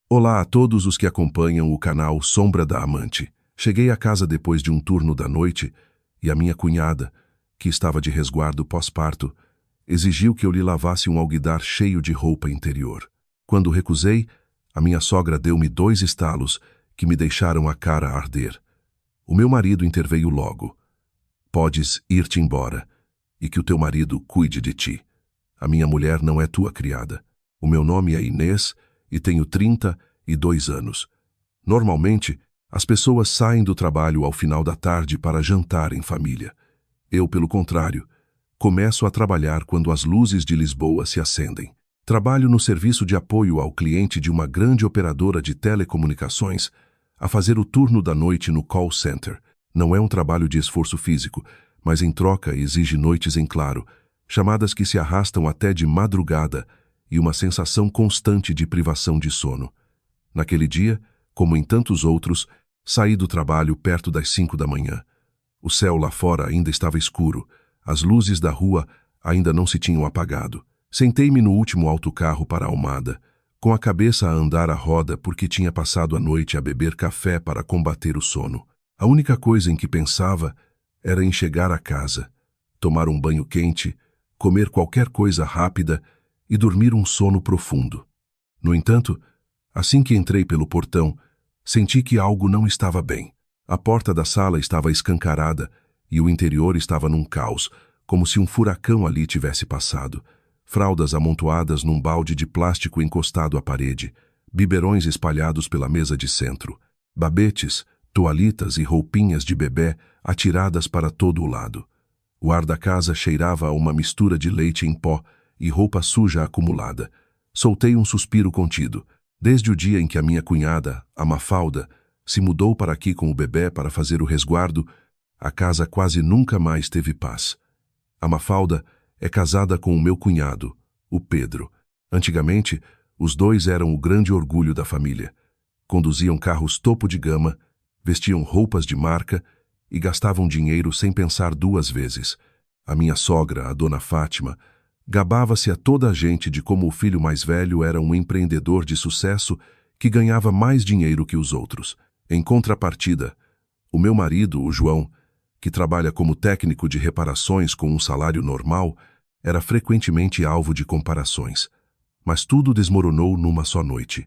Olá a todos os que acompanham o canal Sombra da Amante. Cheguei à casa depois de um turno da noite e a minha cunhada, que estava de resguardo pós-parto, exigiu que eu lhe lavasse um alguidar cheio de roupa interior. Quando recusei, a minha sogra deu-me 2 estalos que me deixaram a cara arder. O meu marido interveio logo. Podes ir-te embora e que o teu marido cuide de ti. A minha mulher não é tua criada. O meu nome é Inês e tenho 32 anos. Normalmente, as pessoas saem do trabalho ao final da tarde para jantar em família. Eu, pelo contrário, começo a trabalhar quando as luzes de Lisboa se acendem. Trabalho no serviço de apoio ao cliente de uma grande operadora de telecomunicações a fazer o turno da noite no call center. Não é um trabalho de esforço físico, mas em troca exige noites em claro, chamadas que se arrastam até de madrugada e uma sensação constante de privação de sono. Naquele dia, como em tantos outros, saí do trabalho perto das 5 da manhã. O céu lá fora ainda estava escuro, as luzes da rua ainda não se tinham apagado. Sentei-me no último autocarro para a Almada, com a cabeça a andar à roda porque tinha passado a noite a beber café para combater o sono. A única coisa em que pensava era em chegar a casa, tomar um banho quente, comer qualquer coisa rápida e dormir um sono profundo. No entanto, assim que entrei pelo portão, senti que algo não estava bem. A porta da sala estava escancarada e o interior estava num caos, como se um furacão ali tivesse passado. Fraldas amontoadas num balde de plástico encostado à parede, biberões espalhados pela mesa de centro, babetes, toalhitas e roupinhas de bebê atiradas para todo o lado. O ar da casa cheirava a uma mistura de leite em pó e roupa suja acumulada. Soltei um suspiro contido. Desde o dia em que a minha cunhada, a Mafalda, se mudou para aqui com o bebê para fazer o resguardo, a casa quase nunca mais teve paz. A Mafalda é casada com o meu cunhado, o Pedro. Antigamente, os dois eram o grande orgulho da família. Conduziam carros topo de gama, vestiam roupas de marca e gastavam dinheiro sem pensar 2 vezes. A minha sogra, a dona Fátima, gabava-se a toda a gente de como o filho mais velho era um empreendedor de sucesso que ganhava mais dinheiro que os outros. Em contrapartida, o meu marido, o João, que trabalha como técnico de reparações com um salário normal, era frequentemente alvo de comparações. Mas tudo desmoronou numa só noite.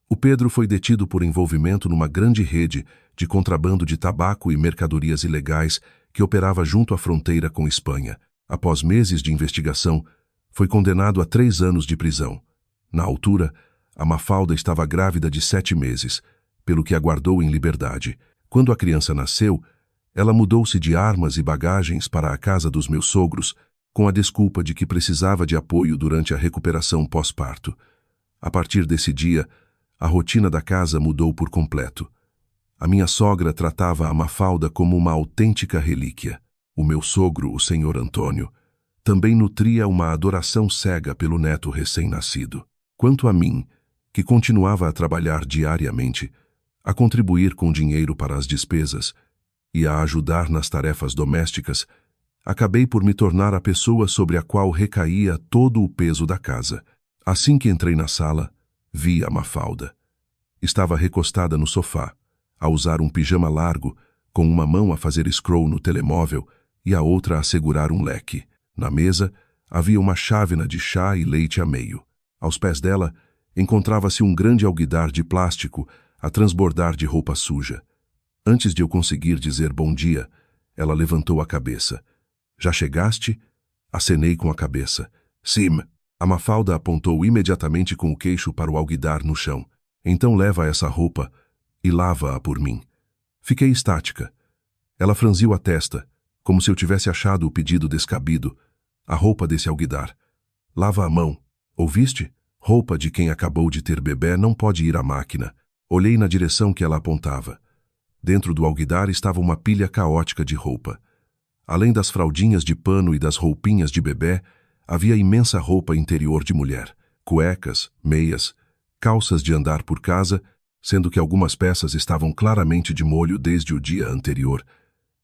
O Pedro foi detido por envolvimento numa grande rede de contrabando de tabaco e mercadorias ilegais que operava junto à fronteira com Espanha. Após meses de investigação, foi condenado a 3 anos de prisão. Na altura, a Mafalda estava grávida de 7 meses, pelo que aguardou em liberdade. Quando a criança nasceu, ela mudou-se de armas e bagagens para a casa dos meus sogros, com a desculpa de que precisava de apoio durante a recuperação pós-parto. A partir desse dia, a rotina da casa mudou por completo. A minha sogra tratava a Mafalda como uma autêntica relíquia. O meu sogro, o senhor Antônio, também nutria uma adoração cega pelo neto recém-nascido. Quanto a mim, que continuava a trabalhar diariamente, a contribuir com dinheiro para as despesas e a ajudar nas tarefas domésticas, acabei por me tornar a pessoa sobre a qual recaía todo o peso da casa. Assim que entrei na sala, vi a Mafalda. Estava recostada no sofá, a usar um pijama largo, com uma mão a fazer scroll no telemóvel e a outra a segurar um leque. Na mesa, havia uma chávena de chá e leite a meio. Aos pés dela, encontrava-se um grande alguidar de plástico a transbordar de roupa suja. Antes de eu conseguir dizer bom dia, ela levantou a cabeça. Já chegaste? Acenei com a cabeça. Sim. A Mafalda apontou imediatamente com o queixo para o alguidar no chão. Então leva essa roupa e lava-a por mim. Fiquei estática. Ela franziu a testa, como se eu tivesse achado o pedido descabido. A roupa desse alguidar. Lava a mão. Ouviste? Roupa de quem acabou de ter bebê não pode ir à máquina. Olhei na direção que ela apontava. Dentro do alguidar estava uma pilha caótica de roupa. Além das fraldinhas de pano e das roupinhas de bebê, havia imensa roupa interior de mulher. Cuecas, meias, calças de andar por casa, sendo que algumas peças estavam claramente de molho desde o dia anterior,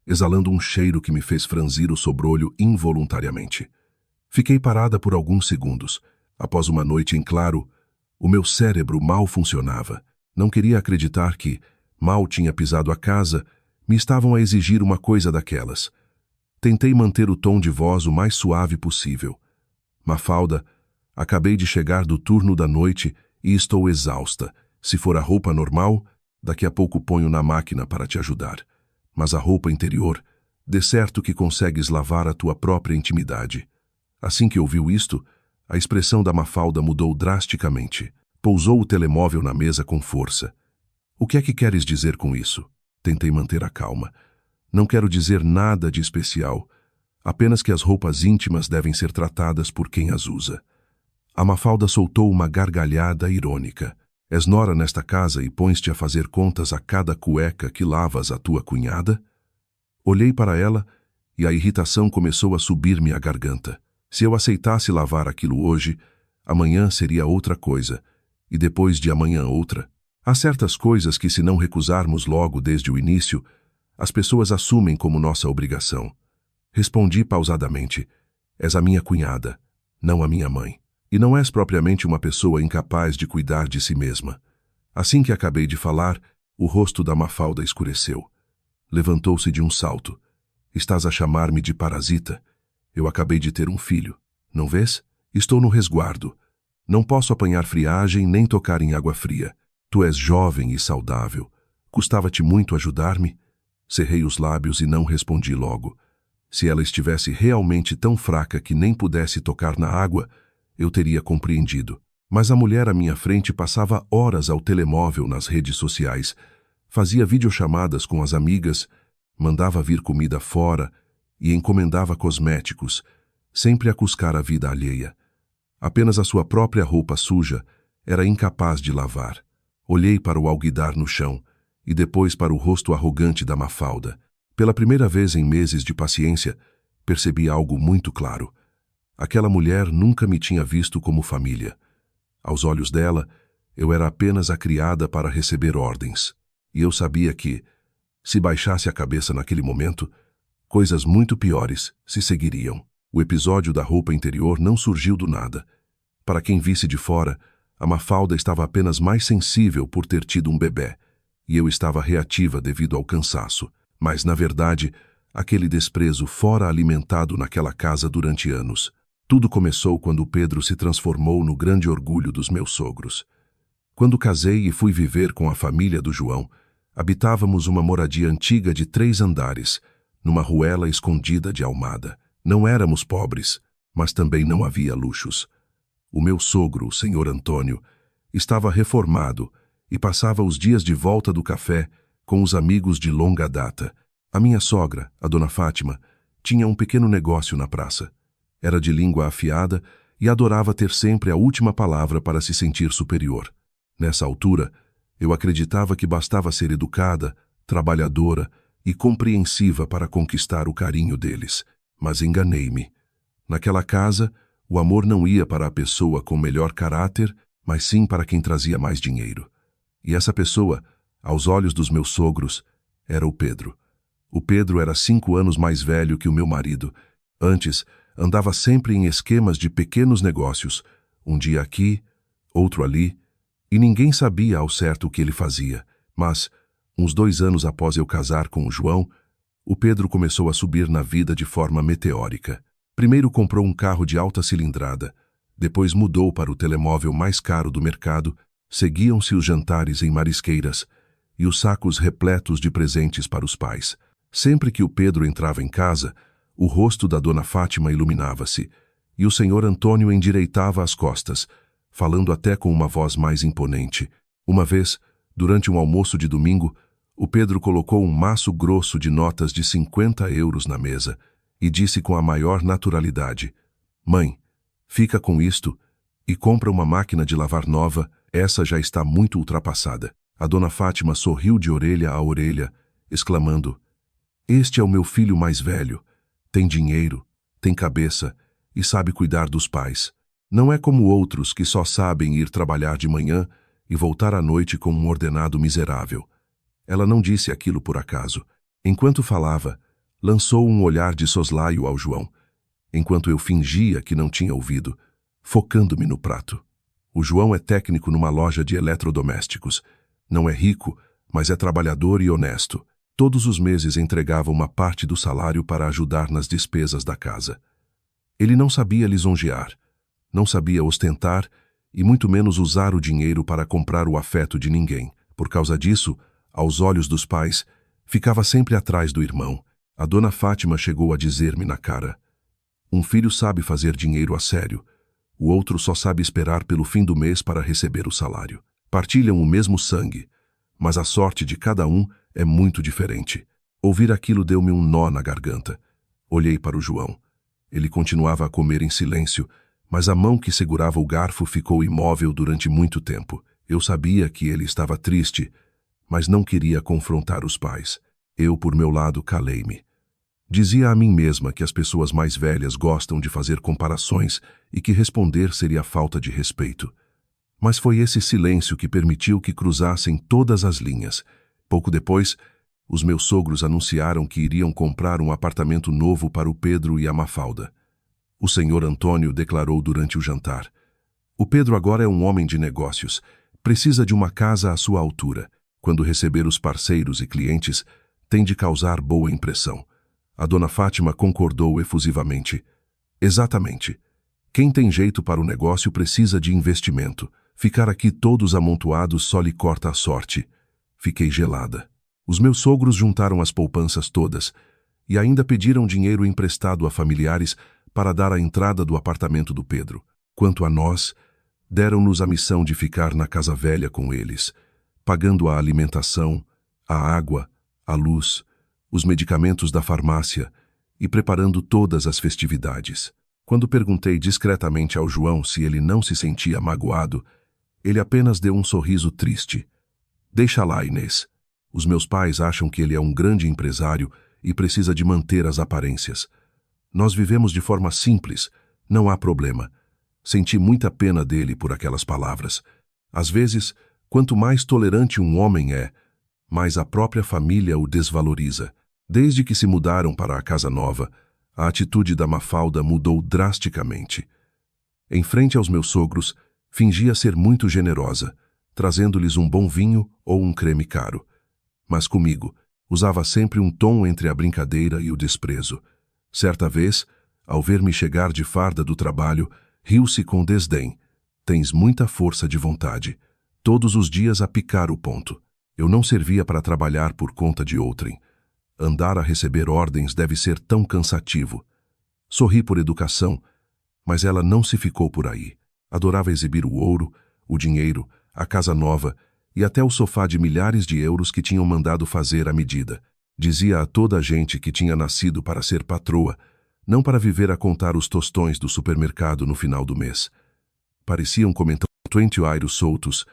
exalando um cheiro que me fez franzir o sobrolho involuntariamente. Fiquei parada por alguns segundos. Após uma noite em claro, O meu cérebro mal funcionava. Não queria acreditar que, mal tinha pisado a casa, me estavam a exigir uma coisa daquelas. Tentei manter o tom de voz o mais suave possível. Mafalda, acabei de chegar do turno da noite e estou exausta. Se for a roupa normal, daqui a pouco ponho na máquina para te ajudar. Mas a roupa interior, de certo que consegues lavar a tua própria intimidade. Assim que ouviu isto, a expressão da Mafalda mudou drasticamente. Pousou o telemóvel na mesa com força. O que é que queres dizer com isso? Tentei manter a calma. Não quero dizer nada de especial, apenas que as roupas íntimas devem ser tratadas por quem as usa. A Mafalda soltou uma gargalhada irônica. És nora nesta casa e pões-te a fazer contas a cada cueca que lavas à tua cunhada? Olhei para ela e a irritação começou a subir-me à garganta. Se eu aceitasse lavar aquilo hoje, amanhã seria outra coisa, e depois de amanhã outra. Há certas coisas que, se não recusarmos logo desde o início, as pessoas assumem como nossa obrigação. Respondi pausadamente. És a minha cunhada, não a minha mãe. E não és propriamente uma pessoa incapaz de cuidar de si mesma. Assim que acabei de falar, o rosto da Mafalda escureceu. Levantou-se de um salto. Estás a chamar-me de parasita? Eu acabei de ter um filho. Não vês? Estou no resguardo. Não posso apanhar friagem nem tocar em água fria. Tu és jovem e saudável. Custava-te muito ajudar-me? Cerrei os lábios e não respondi logo. Se ela estivesse realmente tão fraca que nem pudesse tocar na água, eu teria compreendido. Mas a mulher à minha frente passava horas ao telemóvel nas redes sociais, fazia videochamadas com as amigas, mandava vir comida fora e encomendava cosméticos, sempre a cuscar a vida alheia. Apenas a sua própria roupa suja era incapaz de lavar. Olhei para o alguidar no chão e depois para o rosto arrogante da Mafalda. Pela primeira vez em meses de paciência, percebi algo muito claro. Aquela mulher nunca me tinha visto como família. Aos olhos dela, eu era apenas a criada para receber ordens. E eu sabia que, se baixasse a cabeça naquele momento, coisas muito piores se seguiriam. O episódio da roupa interior não surgiu do nada. Para quem visse de fora, a Mafalda estava apenas mais sensível por ter tido um bebê, e eu estava reativa devido ao cansaço. Mas, na verdade, aquele desprezo fora alimentado naquela casa durante anos. Tudo começou quando Pedro se transformou no grande orgulho dos meus sogros. Quando casei e fui viver com a família do João, habitávamos uma moradia antiga de 3 andares, numa ruela escondida de Almada. Não éramos pobres, mas também não havia luxos. O meu sogro, o senhor Antônio, estava reformado e passava os dias de volta do café com os amigos de longa data. A minha sogra, a dona Fátima, tinha um pequeno negócio na praça. Era de língua afiada e adorava ter sempre a última palavra para se sentir superior. Nessa altura, eu acreditava que bastava ser educada, trabalhadora e compreensiva para conquistar o carinho deles. Mas enganei-me. Naquela casa, o amor não ia para a pessoa com melhor caráter, mas sim para quem trazia mais dinheiro. E essa pessoa, aos olhos dos meus sogros, era o Pedro. O Pedro era 5 anos mais velho que o meu marido. Antes, andava sempre em esquemas de pequenos negócios, um dia aqui, outro ali, e ninguém sabia ao certo o que ele fazia. Mas, uns 2 anos após eu casar com o João, o Pedro começou a subir na vida de forma meteórica. Primeiro comprou um carro de alta cilindrada, depois mudou para o telemóvel mais caro do mercado, seguiam-se os jantares em marisqueiras e os sacos repletos de presentes para os pais. Sempre que o Pedro entrava em casa, o rosto da dona Fátima iluminava-se, e o senhor Antônio endireitava as costas, falando até com uma voz mais imponente. Uma vez, durante um almoço de domingo, o Pedro colocou um maço grosso de notas de 50 euros na mesa e disse com a maior naturalidade: "Mãe, fica com isto e compra uma máquina de lavar nova, essa já está muito ultrapassada." A dona Fátima sorriu de orelha a orelha, exclamando: "Este é o meu filho mais velho. Tem dinheiro, tem cabeça e sabe cuidar dos pais. Não é como outros que só sabem ir trabalhar de manhã e voltar à noite com um ordenado miserável." Ela não disse aquilo por acaso. Enquanto falava, lançou um olhar de soslaio ao João, enquanto eu fingia que não tinha ouvido, focando-me no prato. O João é técnico numa loja de eletrodomésticos. Não é rico, mas é trabalhador e honesto. Todos os meses entregava uma parte do salário para ajudar nas despesas da casa. Ele não sabia lisonjear, não sabia ostentar e muito menos usar o dinheiro para comprar o afeto de ninguém. Por causa disso, aos olhos dos pais, ficava sempre atrás do irmão. A dona Fátima chegou a dizer-me na cara: um filho sabe fazer dinheiro a sério, o outro só sabe esperar pelo fim do mês para receber o salário. Partilham o mesmo sangue, mas a sorte de cada um é muito diferente. Ouvir aquilo deu-me um nó na garganta. Olhei para o João. Ele continuava a comer em silêncio, mas a mão que segurava o garfo ficou imóvel durante muito tempo. Eu sabia que ele estava triste, mas não queria confrontar os pais. Eu, por meu lado, calei-me. Dizia a mim mesma que as pessoas mais velhas gostam de fazer comparações e que responder seria falta de respeito. Mas foi esse silêncio que permitiu que cruzassem todas as linhas. Pouco depois, os meus sogros anunciaram que iriam comprar um apartamento novo para o Pedro e a Mafalda. O senhor Antônio declarou durante o jantar: o Pedro agora é um homem de negócios, precisa de uma casa à sua altura. Quando receber os parceiros e clientes, tem de causar boa impressão. A dona Fátima concordou efusivamente. Exatamente. Quem tem jeito para o negócio precisa de investimento. Ficar aqui todos amontoados só lhe corta a sorte. Fiquei gelada. Os meus sogros juntaram as poupanças todas e ainda pediram dinheiro emprestado a familiares para dar a entrada do apartamento do Pedro. Quanto a nós, deram-nos a missão de ficar na casa velha com eles, pagando a alimentação, a água, a luz, os medicamentos da farmácia e preparando todas as festividades. Quando perguntei discretamente ao João se ele não se sentia magoado, ele apenas deu um sorriso triste. Deixa lá, Inês. Os meus pais acham que ele é um grande empresário e precisa de manter as aparências. Nós vivemos de forma simples, não há problema. Senti muita pena dele por aquelas palavras. Às vezes, quanto mais tolerante um homem é, mais a própria família o desvaloriza. Desde que se mudaram para a casa nova, a atitude da Mafalda mudou drasticamente. Em frente aos meus sogros, fingia ser muito generosa, trazendo-lhes um bom vinho ou um creme caro. Mas comigo, usava sempre um tom entre a brincadeira e o desprezo. Certa vez, ao ver-me chegar de farda do trabalho, riu-se com desdém. Tens muita força de vontade. Todos os dias a picar o ponto. Eu não servia para trabalhar por conta de outrem. Andar a receber ordens deve ser tão cansativo. Sorri por educação, mas ela não se ficou por aí. Adorava exibir o ouro, o dinheiro, a casa nova e até o sofá de milhares de euros que tinham mandado fazer à medida. Dizia a toda a gente que tinha nascido para ser patroa, não para viver a contar os tostões do supermercado no final do mês. Pareciam comentar 20 euros soltos,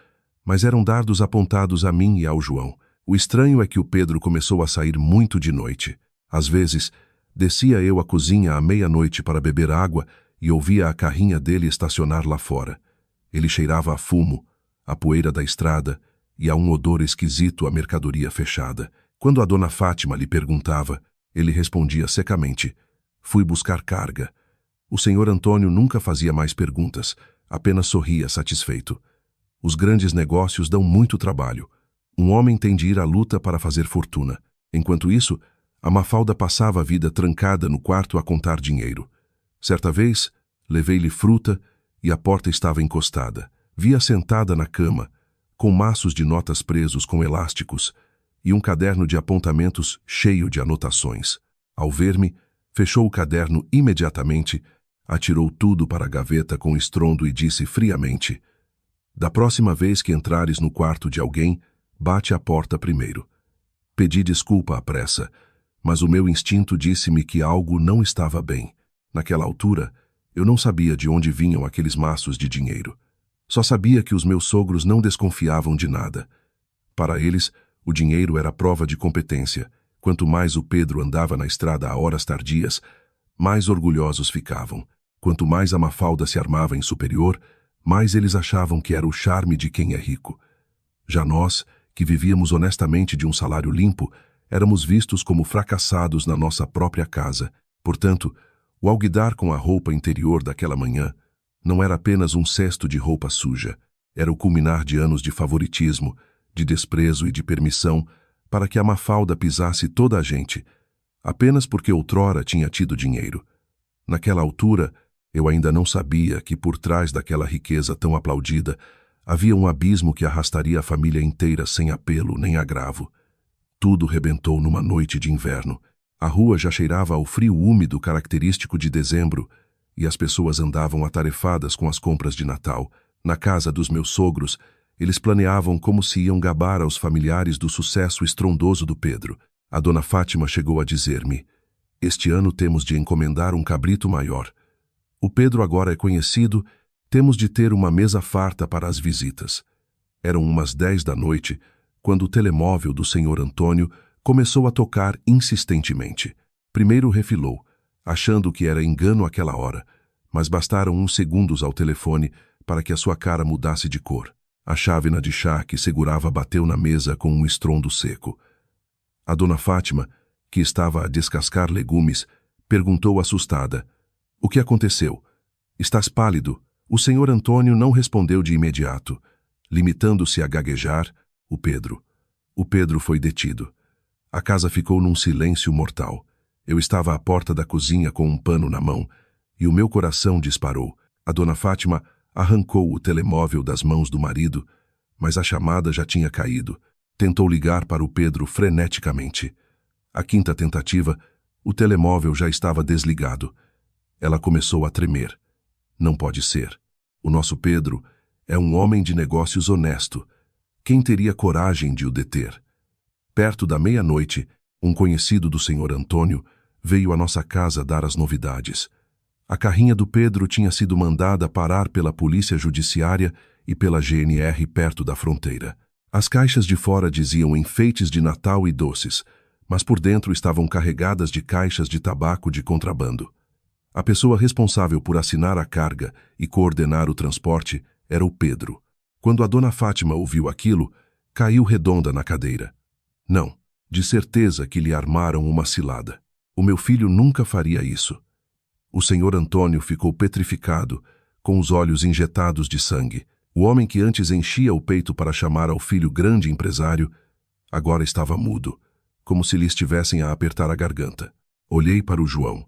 mas eram dardos apontados a mim e ao João. O estranho é que o Pedro começou a sair muito de noite. Às vezes, descia eu à cozinha à meia-noite para beber água e ouvia a carrinha dele estacionar lá fora. Ele cheirava a fumo, a poeira da estrada e a um odor esquisito à mercadoria fechada. Quando a dona Fátima lhe perguntava, ele respondia secamente: fui buscar carga. O senhor Antônio nunca fazia mais perguntas, apenas sorria satisfeito. Os grandes negócios dão muito trabalho. Um homem tem de ir à luta para fazer fortuna. Enquanto isso, a Mafalda passava a vida trancada no quarto a contar dinheiro. Certa vez, levei-lhe fruta e a porta estava encostada. Vi-a sentada na cama, com maços de notas presos com elásticos e um caderno de apontamentos cheio de anotações. Ao ver-me, fechou o caderno imediatamente, atirou tudo para a gaveta com estrondo e disse friamente: da próxima vez que entrares no quarto de alguém, bate à porta primeiro. Pedi desculpa à pressa, mas o meu instinto disse-me que algo não estava bem. Naquela altura, eu não sabia de onde vinham aqueles maços de dinheiro. Só sabia que os meus sogros não desconfiavam de nada. Para eles, o dinheiro era prova de competência. Quanto mais o Pedro andava na estrada a horas tardias, mais orgulhosos ficavam. Quanto mais a Mafalda se armava em superior, mais eles achavam que era o charme de quem é rico. Já nós, que vivíamos honestamente de um salário limpo, éramos vistos como fracassados na nossa própria casa. Portanto, o alguidar com a roupa interior daquela manhã Não era apenas um cesto de roupa suja. Era o culminar de anos de favoritismo, de desprezo e de permissão para que a Mafalda pisasse toda a gente, apenas porque outrora tinha tido dinheiro. Naquela altura, eu ainda não sabia que por trás daquela riqueza tão aplaudida havia um abismo que arrastaria a família inteira sem apelo nem agravo. Tudo rebentou numa noite de inverno. A rua já cheirava ao frio úmido característico de dezembro e as pessoas andavam atarefadas com as compras de Natal. Na casa dos meus sogros, eles planeavam como se iam gabar aos familiares do sucesso estrondoso do Pedro. A dona Fátima chegou a dizer-me: "Este ano temos de encomendar um cabrito maior. O Pedro agora é conhecido, temos de ter uma mesa farta para as visitas." Eram umas 10 da noite, quando o telemóvel do senhor Antônio começou a tocar insistentemente. Primeiro refilou, achando que era engano aquela hora, mas bastaram uns segundos ao telefone para que a sua cara mudasse de cor. A chávena de chá que segurava bateu na mesa com um estrondo seco. A dona Fátima, que estava a descascar legumes, perguntou assustada: "O que aconteceu? Estás pálido?" O senhor Antônio não respondeu de imediato, limitando-se a gaguejar: O Pedro foi detido." A casa ficou num silêncio mortal. Eu estava à porta da cozinha com um pano na mão, e o meu coração disparou. A dona Fátima arrancou o telemóvel das mãos do marido, mas a chamada já tinha caído. Tentou ligar para o Pedro freneticamente. À quinta tentativa, o telemóvel já estava desligado. Ela começou a tremer. Não pode ser. O nosso Pedro é um homem de negócios honesto. Quem teria coragem de o deter? Perto da meia-noite, um conhecido do senhor Antônio veio à nossa casa dar as novidades. A carrinha do Pedro tinha sido mandada parar pela polícia judiciária e pela GNR perto da fronteira. As caixas de fora diziam enfeites de Natal e doces, mas por dentro estavam carregadas de caixas de tabaco de contrabando. A pessoa responsável por assinar a carga e coordenar o transporte era o Pedro. Quando a dona Fátima ouviu aquilo, caiu redonda na cadeira. Não, de certeza que lhe armaram uma cilada. O meu filho nunca faria isso. O senhor Antônio ficou petrificado, com os olhos injetados de sangue. O homem que antes enchia o peito para chamar ao filho grande empresário, agora estava mudo, como se lhe estivessem a apertar a garganta. Olhei para o João.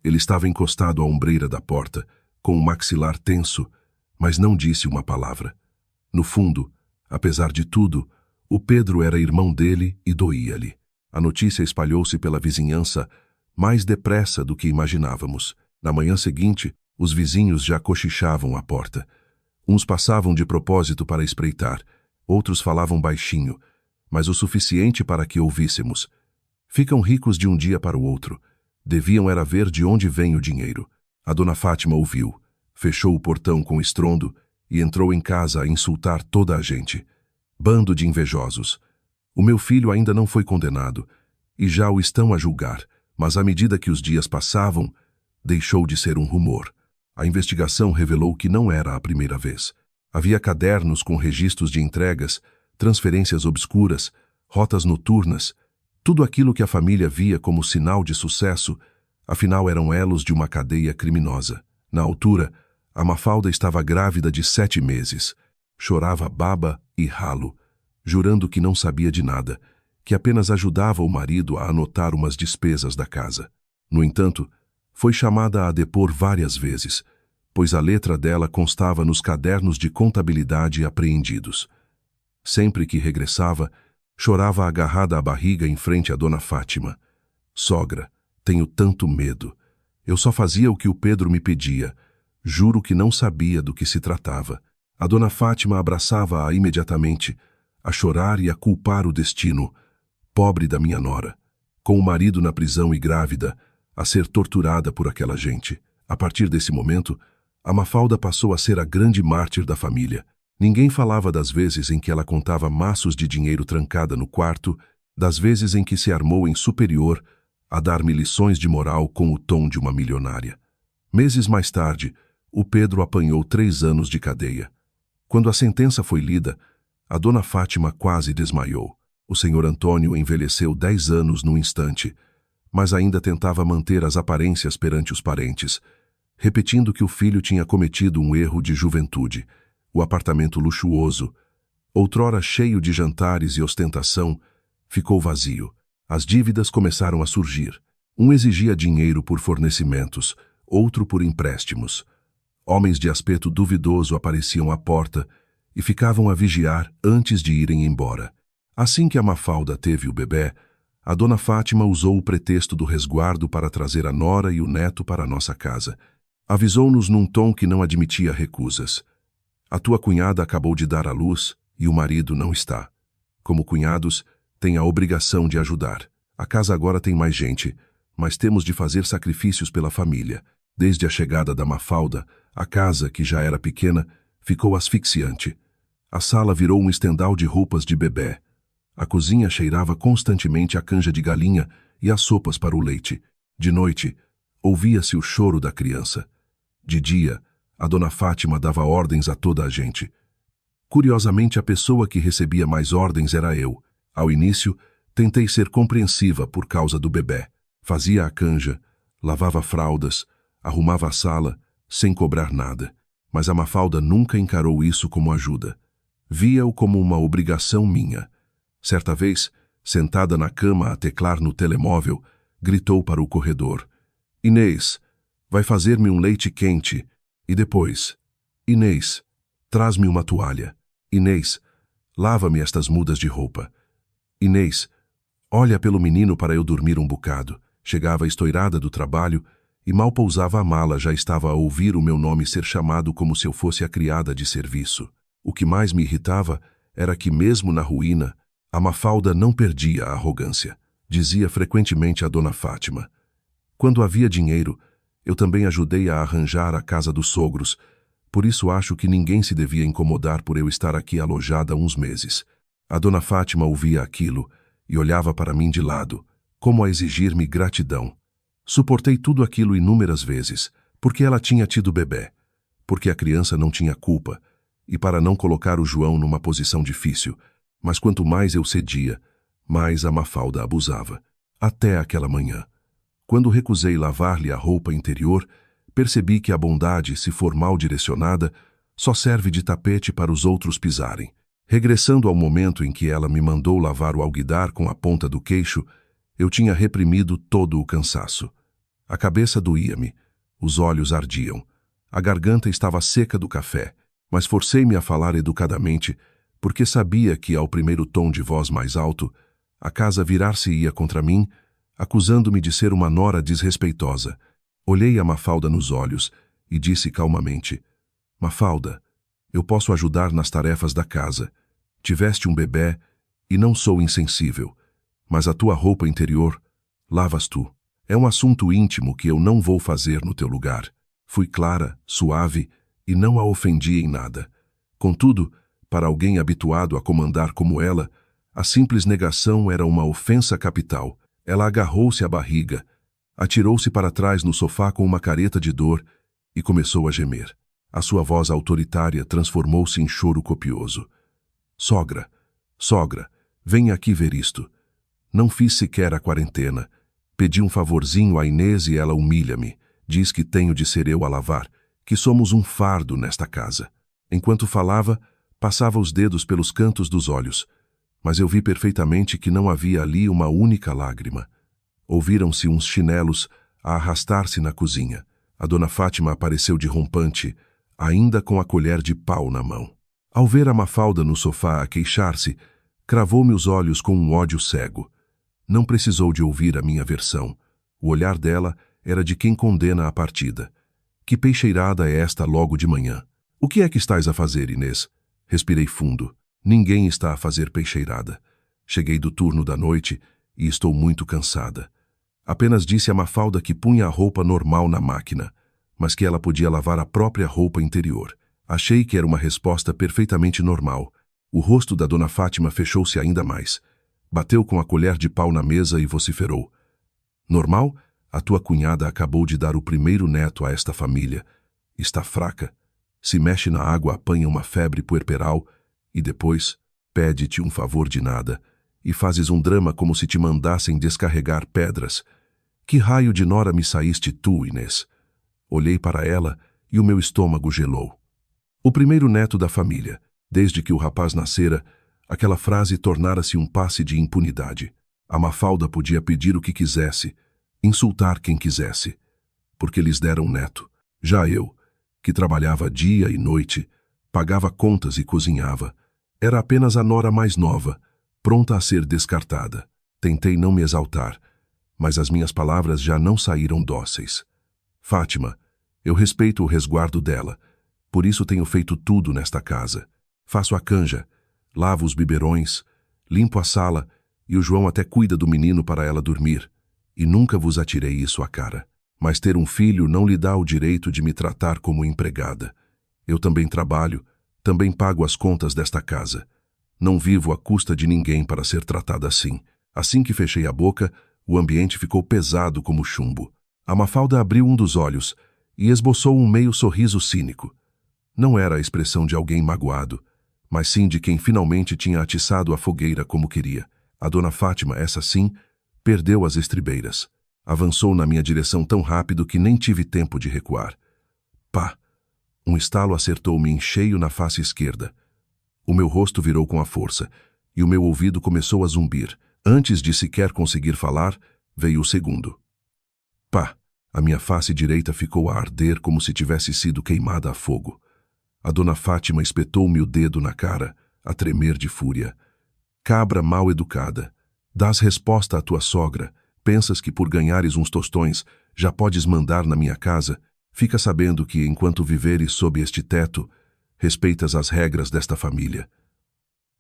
Ele estava encostado à ombreira da porta, com o maxilar tenso, mas não disse uma palavra. No fundo, apesar de tudo, o Pedro era irmão dele e doía-lhe. A notícia espalhou-se pela vizinhança mais depressa do que imaginávamos. Na manhã seguinte, os vizinhos já cochichavam à porta. Uns passavam de propósito para espreitar, outros falavam baixinho, mas o suficiente para que ouvíssemos. Ficam ricos de um dia para o outro. Deviam era ver de onde vem o dinheiro. A dona Fátima ouviu, fechou o portão com estrondo e entrou em casa a insultar toda a gente. Bando de invejosos. O meu filho ainda não foi condenado, e já o estão a julgar, mas à medida que os dias passavam, deixou de ser um rumor. A investigação revelou que não era a primeira vez. Havia cadernos com registros de entregas, transferências obscuras, rotas noturnas, tudo aquilo que a família via como sinal de sucesso, afinal eram elos de uma cadeia criminosa. Na altura, a Mafalda estava grávida de 7 meses. Chorava baba e ralo, jurando que não sabia de nada, que apenas ajudava o marido a anotar umas despesas da casa. No entanto, foi chamada a depor várias vezes, pois a letra dela constava nos cadernos de contabilidade apreendidos. Sempre que regressava, chorava agarrada à barriga em frente à dona Fátima. "Sogra, tenho tanto medo. Eu só fazia o que o Pedro me pedia. Juro que não sabia do que se tratava." A dona Fátima abraçava-a imediatamente, a chorar e a culpar o destino. Pobre da minha nora, com o marido na prisão e grávida, a ser torturada por aquela gente. A partir desse momento, a Mafalda passou a ser a grande mártir da família. Ninguém falava das vezes em que ela contava maços de dinheiro trancada no quarto, das vezes em que se armou em superior a dar-me lições de moral com o tom de uma milionária. Meses mais tarde, o Pedro apanhou 3 anos de cadeia. Quando a sentença foi lida, a dona Fátima quase desmaiou. O senhor Antônio envelheceu 10 anos num instante, mas ainda tentava manter as aparências perante os parentes. repetindo que o filho tinha cometido um erro de juventude. O apartamento luxuoso, outrora cheio de jantares e ostentação, ficou vazio. As dívidas começaram a surgir. Um exigia dinheiro por fornecimentos, outro por empréstimos. Homens de aspecto duvidoso apareciam à porta e ficavam a vigiar antes de irem embora. Assim que a Mafalda teve o bebê, a dona Fátima usou o pretexto do resguardo para trazer a nora e o neto para a nossa casa. Avisou-nos num tom que não admitia recusas. A tua cunhada acabou de dar à luz e o marido não está. Como cunhados, tem a obrigação de ajudar. A casa agora tem mais gente, mas temos de fazer sacrifícios pela família. Desde a chegada da Mafalda, a casa, que já era pequena, ficou asfixiante. A sala virou um estendal de roupas de bebê. A cozinha cheirava constantemente a canja de galinha e as sopas para o leite. De noite, ouvia-se o choro da criança. De dia, a dona Fátima dava ordens a toda a gente. Curiosamente, a pessoa que recebia mais ordens era eu. Ao início, tentei ser compreensiva por causa do bebê. Fazia a canja, lavava fraldas, arrumava a sala, sem cobrar nada. Mas a Mafalda nunca encarou isso como ajuda. Via-o como uma obrigação minha. Certa vez, sentada na cama a teclar no telemóvel, gritou para o corredor: Inês, vai fazer-me um leite quente. E depois: Inês, traz-me uma toalha. Inês, lava-me estas mudas de roupa. Inês, olha pelo menino para eu dormir um bocado. Chegava estourada do trabalho e mal pousava a mala já estava a ouvir o meu nome ser chamado como se eu fosse a criada de serviço. O que mais me irritava era que, mesmo na ruína, a Mafalda não perdia a arrogância. Dizia frequentemente a dona Fátima: quando havia dinheiro, eu também ajudei a arranjar a casa dos sogros, por isso acho que ninguém se devia incomodar por eu estar aqui alojada uns meses. A dona Fátima ouvia aquilo e olhava para mim de lado, como a exigir-me gratidão. Suportei tudo aquilo inúmeras vezes, porque ela tinha tido bebê, porque a criança não tinha culpa, e para não colocar o João numa posição difícil. Mas quanto mais eu cedia, mais a Mafalda abusava. Até aquela manhã. Quando recusei lavar-lhe a roupa interior, percebi que a bondade, se for mal direcionada, só serve de tapete para os outros pisarem. Regressando ao momento em que ela me mandou lavar o alguidar com a ponta do queixo, eu tinha reprimido todo o cansaço. A cabeça doía-me, os olhos ardiam, a garganta estava seca do café, mas forcei-me a falar educadamente, porque sabia que, ao primeiro tom de voz mais alto, a casa virar-se-ia contra mim, acusando-me de ser uma nora desrespeitosa. Olhei a Mafalda nos olhos e disse calmamente: Mafalda, eu posso ajudar nas tarefas da casa. Tiveste um bebê e não sou insensível, mas a tua roupa interior lavas tu. É um assunto íntimo que eu não vou fazer no teu lugar. Fui clara, suave e não a ofendi em nada. Contudo, para alguém habituado a comandar como ela, a simples negação era uma ofensa capital. Ela agarrou-se à barriga, atirou-se para trás no sofá com uma careta de dor e começou a gemer. A sua voz autoritária transformou-se em choro copioso. Sogra, sogra, venha aqui ver isto. Não fiz sequer a quarentena. Pedi um favorzinho a Inês e ela humilha-me. Diz que tenho de ser eu a lavar, que somos um fardo nesta casa. Enquanto falava, passava os dedos pelos cantos dos olhos, mas eu vi perfeitamente que não havia ali uma única lágrima. Ouviram-se uns chinelos a arrastar-se na cozinha. A dona Fátima apareceu de rompante, ainda com a colher de pau na mão. Ao ver a Mafalda no sofá a queixar-se, cravou-me os olhos com um ódio cego. Não precisou de ouvir a minha versão. O olhar dela era de quem condena a partida. Que peixeirada é esta logo de manhã? O que é que estás a fazer, Inês? Respirei fundo. Ninguém está a fazer peixeirada. Cheguei do turno da noite e estou muito cansada. Apenas disse a Mafalda que punha a roupa normal na máquina, mas que ela podia lavar a própria roupa interior. Achei que era uma resposta perfeitamente normal. O rosto da dona Fátima fechou-se ainda mais. Bateu com a colher de pau na mesa e vociferou: Normal? A tua cunhada acabou de dar o primeiro neto a esta família. Está fraca. Se mexe na água, apanha uma febre puerperal e depois pede-te um favor de nada e fazes um drama como se te mandassem descarregar pedras. Que raio de nora me saíste tu, Inês? Olhei para ela e o meu estômago gelou. O primeiro neto da família. Desde que o rapaz nascera, aquela frase tornara-se um passe de impunidade. A Mafalda podia pedir o que quisesse, insultar quem quisesse, porque lhes deram um neto. Já eu, que trabalhava dia e noite, pagava contas e cozinhava, era apenas a nora mais nova, pronta a ser descartada. Tentei não me exaltar, mas as minhas palavras já não saíram dóceis. Fátima, eu respeito o resguardo dela, por isso tenho feito tudo nesta casa. Faço a canja, lavo os biberões, limpo a sala e o João até cuida do menino para ela dormir. E nunca vos atirei isso à cara. Mas ter um filho não lhe dá o direito de me tratar como empregada. Eu também trabalho, também pago as contas desta casa. Não vivo à custa de ninguém para ser tratada assim. Assim que fechei a boca, o ambiente ficou pesado como chumbo. A Mafalda abriu um dos olhos e esboçou um meio sorriso cínico. Não era a expressão de alguém magoado, mas sim de quem finalmente tinha atiçado a fogueira como queria. A dona Fátima, essa sim, perdeu as estribeiras. Avançou na minha direção tão rápido que nem tive tempo de recuar. Pá! Um estalo acertou-me em cheio na face esquerda. O meu rosto virou com a força, e o meu ouvido começou a zumbir. Antes de sequer conseguir falar, veio o segundo. Pá! A minha face direita ficou a arder como se tivesse sido queimada a fogo. A dona Fátima espetou-me o dedo na cara, a tremer de fúria. Cabra mal educada, dás resposta à tua sogra, pensas que por ganhares uns tostões já podes mandar na minha casa, fica sabendo que enquanto viveres sob este teto, respeitas as regras desta família.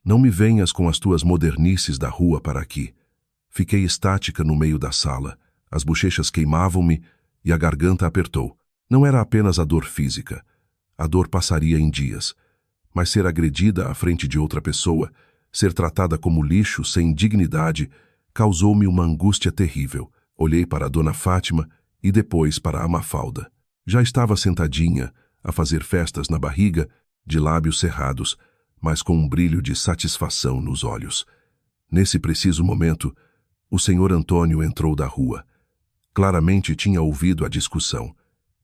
Não me venhas com as tuas modernices da rua para aqui. Fiquei estática no meio da sala, as bochechas queimavam-me e a garganta apertou. Não era apenas a dor física. A dor passaria em dias, mas ser agredida à frente de outra pessoa, ser tratada como lixo, sem dignidade, causou-me uma angústia terrível. Olhei para a dona Fátima e depois para a Mafalda. Já estava sentadinha, a fazer festas na barriga, de lábios cerrados, mas com um brilho de satisfação nos olhos. Nesse preciso momento, o senhor Antônio entrou da rua. Claramente tinha ouvido a discussão.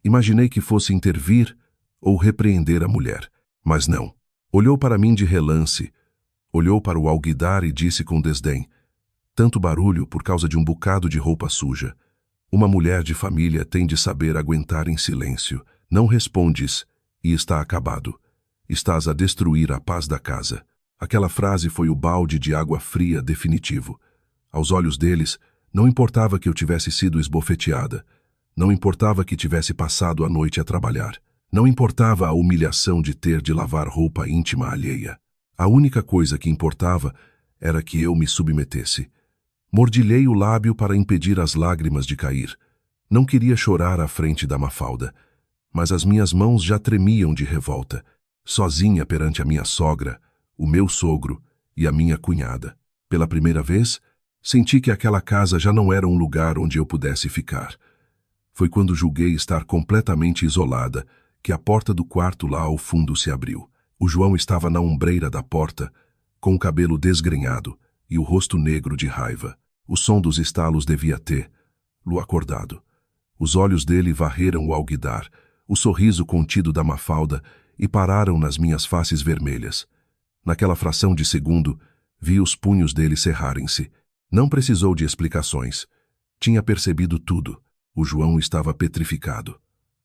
Imaginei que fosse intervir ou repreender a mulher, mas não. Olhou para mim de relance, olhou para o alguidar e disse com desdém: tanto barulho por causa de um bocado de roupa suja. Uma mulher de família tem de saber aguentar em silêncio. Não respondes e está acabado. Estás a destruir a paz da casa. Aquela frase foi o balde de água fria definitivo. Aos olhos deles, não importava que eu tivesse sido esbofeteada. Não importava que tivesse passado a noite a trabalhar. Não importava a humilhação de ter de lavar roupa íntima alheia. A única coisa que importava era que eu me submetesse. Mordilhei o lábio para impedir as lágrimas de cair. Não queria chorar à frente da Mafalda, mas as minhas mãos já tremiam de revolta, sozinha perante a minha sogra, o meu sogro e a minha cunhada. Pela primeira vez, senti que aquela casa já não era um lugar onde eu pudesse ficar. Foi quando julguei estar completamente isolada que a porta do quarto lá ao fundo se abriu. O João estava na ombreira da porta, com o cabelo desgrenhado e o rosto negro de raiva. O som dos estalos devia tê-lo acordado. Os olhos dele varreram o alguidar, o sorriso contido da Mafalda e pararam nas minhas faces vermelhas. Naquela fração de segundo, vi os punhos dele cerrarem-se. Não precisou de explicações. Tinha percebido tudo. O João estava petrificado.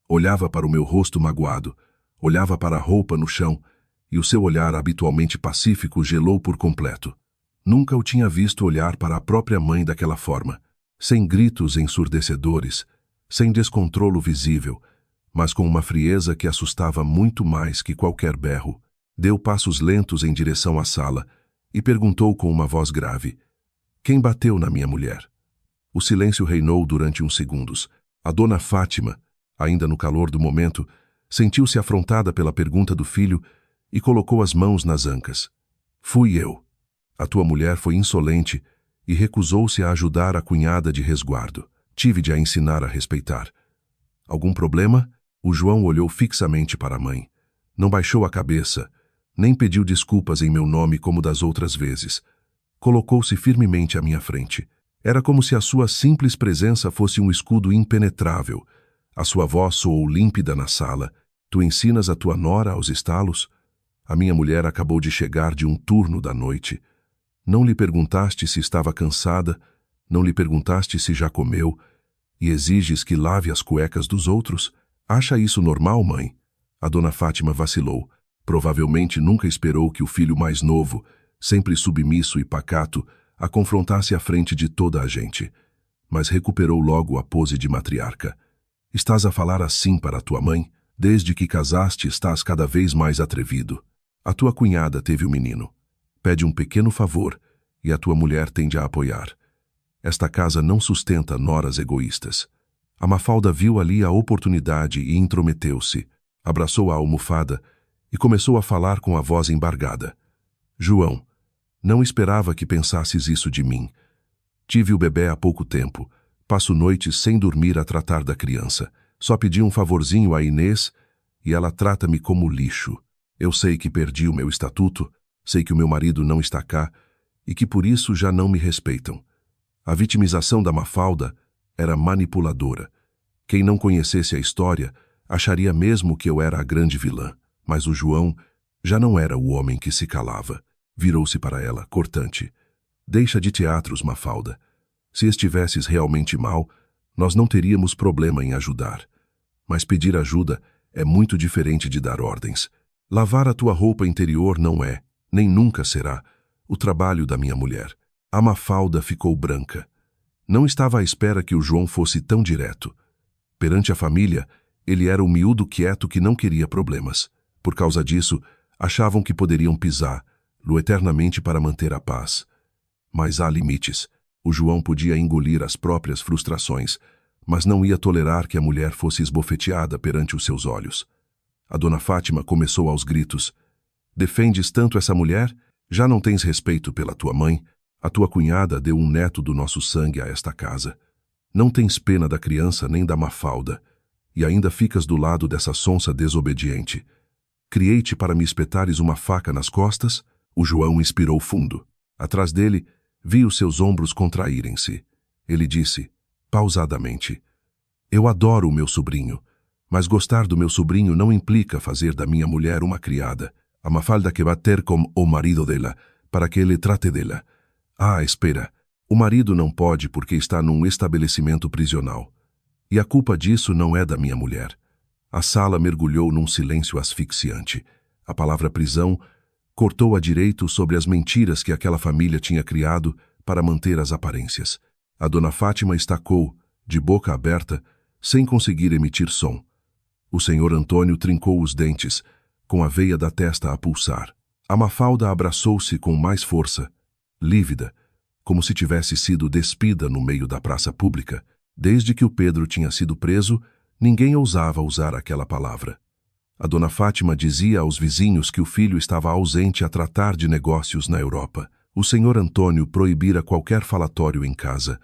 Olhava para o meu rosto magoado, olhava para a roupa no chão, e o seu olhar habitualmente pacífico gelou por completo. Nunca o tinha visto olhar para a própria mãe daquela forma, sem gritos ensurdecedores, sem descontrolo visível, mas com uma frieza que assustava muito mais que qualquer berro. Deu passos lentos em direção à sala e perguntou com uma voz grave: quem bateu na minha mulher? O silêncio reinou durante uns segundos. A dona Fátima, ainda no calor do momento, sentiu-se afrontada pela pergunta do filho e colocou as mãos nas ancas. Fui eu. A tua mulher foi insolente e recusou-se a ajudar a cunhada de resguardo. Tive de a ensinar a respeitar. Algum problema? O João olhou fixamente para a mãe. Não baixou a cabeça, nem pediu desculpas em meu nome como das outras vezes. Colocou-se firmemente à minha frente. Era como se a sua simples presença fosse um escudo impenetrável, A sua voz soou límpida na sala. Tu ensinas a tua nora aos estalos? A minha mulher acabou de chegar de um turno da noite. Não lhe perguntaste se estava cansada, não lhe perguntaste se já comeu, e exiges que lave as cuecas dos outros? Acha isso normal, mãe? A dona Fátima vacilou. Provavelmente nunca esperou que o filho mais novo, sempre submisso e pacato, a confrontasse à frente de toda a gente. Mas recuperou logo a pose de matriarca. Estás a falar assim para a tua mãe? Desde que casaste estás cada vez mais atrevido. A tua cunhada teve o menino. Pede um pequeno favor e a tua mulher tende a apoiar. Esta casa não sustenta noras egoístas. A Mafalda viu ali a oportunidade e intrometeu-se. Abraçou a almofada e começou a falar com a voz embargada. João, não esperava que pensasses isso de mim. Tive o bebê há pouco tempo. Passo noites sem dormir a tratar da criança. Só pedi um favorzinho a Inês e ela trata-me como lixo. Eu sei que perdi o meu estatuto, sei que o meu marido não está cá e que por isso já não me respeitam. A vitimização da Mafalda era manipuladora. Quem não conhecesse a história acharia mesmo que eu era a grande vilã. Mas o João já não era o homem que se calava. Virou-se para ela, cortante. Deixa de teatros, Mafalda. Se estivesses realmente mal, nós não teríamos problema em ajudar. Mas pedir ajuda é muito diferente de dar ordens. Lavar a tua roupa interior não é, nem nunca será, o trabalho da minha mulher. A Mafalda ficou branca. Não estava à espera que o João fosse tão direto. Perante a família, ele era o miúdo quieto que não queria problemas. Por causa disso, achavam que poderiam pisá-lo eternamente para manter a paz. Mas há limites. O João podia engolir as próprias frustrações, mas não ia tolerar que a mulher fosse esbofeteada perante os seus olhos. A dona Fátima começou aos gritos. Defendes tanto essa mulher? Já não tens respeito pela tua mãe? A tua cunhada deu um neto do nosso sangue a esta casa. Não tens pena da criança nem da Mafalda, e ainda ficas do lado dessa sonsa desobediente. Criei-te para me espetares uma faca nas costas? O João inspirou fundo. Atrás dele, vi os seus ombros contraírem-se. Ele disse, pausadamente, eu adoro o meu sobrinho, mas gostar do meu sobrinho não implica fazer da minha mulher uma criada. A Mafalda que vai ter com o marido dela, para que ele trate dela. Ah, espera, o marido não pode porque está num estabelecimento prisional. E a culpa disso não é da minha mulher. A sala mergulhou num silêncio asfixiante. A palavra prisão cortou a direito sobre as mentiras que aquela família tinha criado para manter as aparências. A dona Fátima estacou, de boca aberta, sem conseguir emitir som. O senhor Antônio trincou os dentes, com a veia da testa a pulsar. A Mafalda abraçou-se com mais força, lívida, como se tivesse sido despida no meio da praça pública. Desde que o Pedro tinha sido preso, ninguém ousava usar aquela palavra. A dona Fátima dizia aos vizinhos que o filho estava ausente a tratar de negócios na Europa. O senhor Antônio proibira qualquer falatório em casa,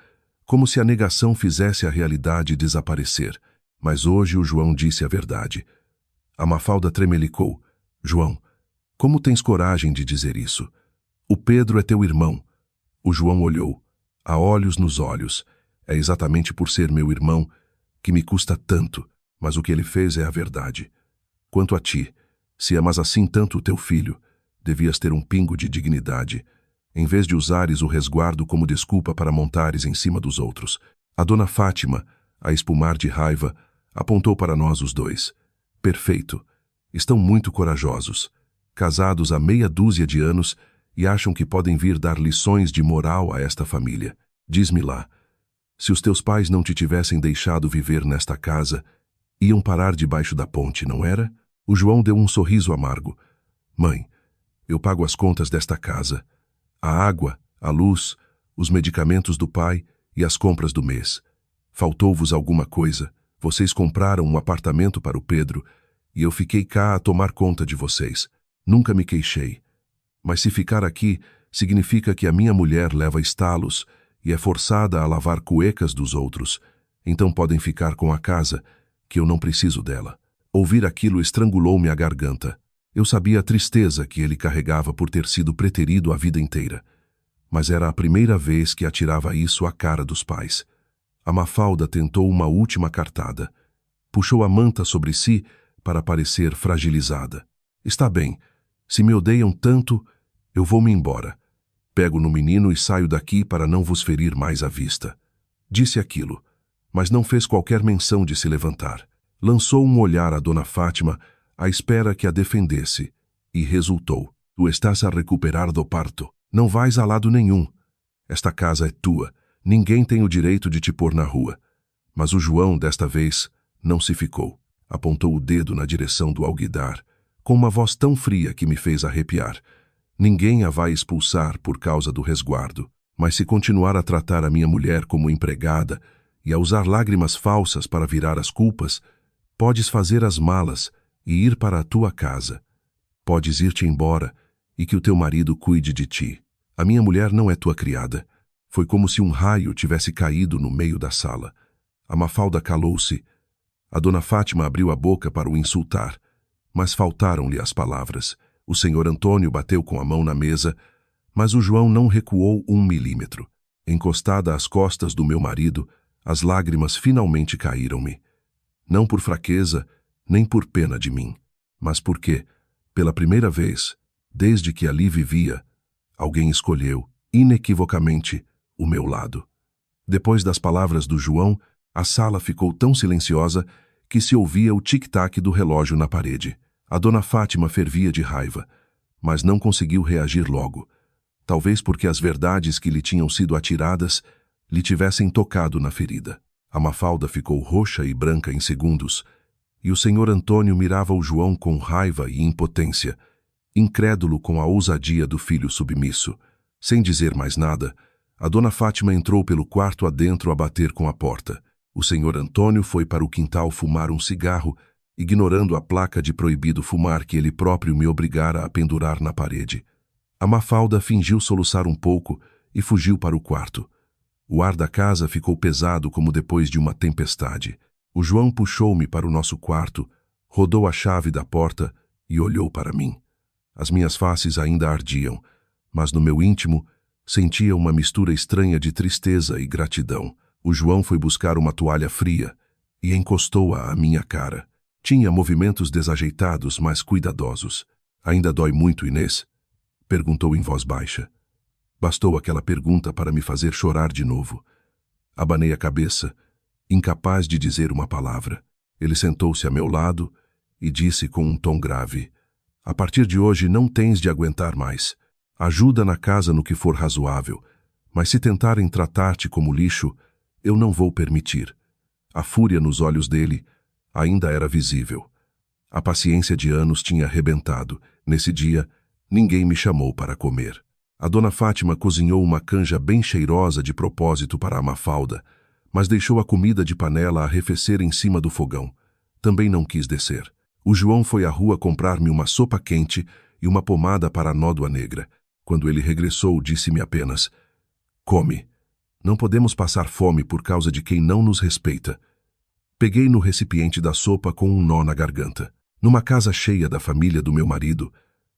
como se a negação fizesse a realidade desaparecer. Mas hoje o João disse a verdade. A Mafalda tremelicou. João, como tens coragem de dizer isso? O Pedro é teu irmão. O João olhou, a olhos nos olhos. É exatamente por ser meu irmão que me custa tanto, mas o que ele fez é a verdade. Quanto a ti, se amas assim tanto o teu filho, devias ter um pingo de dignidade, em vez de usares o resguardo como desculpa para montares em cima dos outros. A dona Fátima, a espumar de raiva, apontou para nós os dois. Perfeito. Estão muito corajosos. Casados há meia dúzia de anos e acham que podem vir dar lições de moral a esta família. Diz-me lá, se os teus pais não te tivessem deixado viver nesta casa, iam parar debaixo da ponte, não era? O João deu um sorriso amargo. Mãe, eu pago as contas desta casa. A água, a luz, os medicamentos do pai e as compras do mês. Faltou-vos alguma coisa? Vocês compraram um apartamento para o Pedro e eu fiquei cá a tomar conta de vocês. Nunca me queixei. Mas se ficar aqui, significa que a minha mulher leva estalos e é forçada a lavar cuecas dos outros. Então podem ficar com a casa, que eu não preciso dela. Ouvir aquilo estrangulou-me a garganta. Eu sabia a tristeza que ele carregava por ter sido preterido a vida inteira. Mas era a primeira vez que atirava isso à cara dos pais. A Mafalda tentou uma última cartada. Puxou a manta sobre si para parecer fragilizada. Está bem. Se me odeiam tanto, eu vou-me embora. Pego no menino e saio daqui para não vos ferir mais a vista. Disse aquilo, mas não fez qualquer menção de se levantar. Lançou um olhar a Dona Fátima, à espera que a defendesse, e resultou. Tu estás a recuperar do parto. Não vais a lado nenhum. Esta casa é tua. Ninguém tem o direito de te pôr na rua. Mas o João, desta vez, não se ficou. Apontou o dedo na direção do alguidar, com uma voz tão fria que me fez arrepiar. Ninguém a vai expulsar por causa do resguardo, mas se continuar a tratar a minha mulher como empregada e a usar lágrimas falsas para virar as culpas, podes fazer as malas e ir para a tua casa. Podes ir-te embora e que o teu marido cuide de ti. A minha mulher não é tua criada. Foi como se um raio tivesse caído no meio da sala. A Mafalda calou-se. A Dona Fátima abriu a boca para o insultar, mas faltaram-lhe as palavras. O senhor Antônio bateu com a mão na mesa, mas o João não recuou 1 milímetro. Encostada às costas do meu marido, as lágrimas finalmente caíram-me. Não por fraqueza, nem por pena de mim, mas porque, pela primeira vez, desde que ali vivia, alguém escolheu, inequivocamente, o meu lado. Depois das palavras do João, a sala ficou tão silenciosa que se ouvia o tic-tac do relógio na parede. A Dona Fátima fervia de raiva, mas não conseguiu reagir logo. Talvez porque as verdades que lhe tinham sido atiradas lhe tivessem tocado na ferida. A Mafalda ficou roxa e branca em segundos, e o senhor Antônio mirava o João com raiva e impotência, incrédulo com a ousadia do filho submisso. Sem dizer mais nada, a Dona Fátima entrou pelo quarto adentro a bater com a porta. O senhor Antônio foi para o quintal fumar um cigarro, ignorando a placa de proibido fumar que ele próprio me obrigara a pendurar na parede. A Mafalda fingiu soluçar um pouco e fugiu para o quarto. O ar da casa ficou pesado como depois de uma tempestade. O João puxou-me para o nosso quarto, rodou a chave da porta e olhou para mim. As minhas faces ainda ardiam, mas no meu íntimo sentia uma mistura estranha de tristeza e gratidão. O João foi buscar uma toalha fria e encostou-a à minha cara. Tinha movimentos desajeitados, mas cuidadosos. Ainda dói muito, Inês? Perguntou em voz baixa. Bastou aquela pergunta para me fazer chorar de novo. Abanei a cabeça, incapaz de dizer uma palavra. Ele sentou-se a meu lado e disse com um tom grave: a partir de hoje não tens de aguentar mais. Ajuda na casa no que for razoável, mas se tentarem tratar-te como lixo, eu não vou permitir. A fúria nos olhos dele ainda era visível. A paciência de anos tinha arrebentado. Nesse dia, ninguém me chamou para comer. A Dona Fátima cozinhou uma canja bem cheirosa de propósito para a Mafalda, mas deixou a comida de panela arrefecer em cima do fogão. Também não quis descer. O João foi à rua comprar-me uma sopa quente e uma pomada para a nódoa negra. Quando ele regressou, disse-me apenas: come. Não podemos passar fome por causa de quem não nos respeita. Peguei no recipiente da sopa com um nó na garganta. Numa casa cheia da família do meu marido,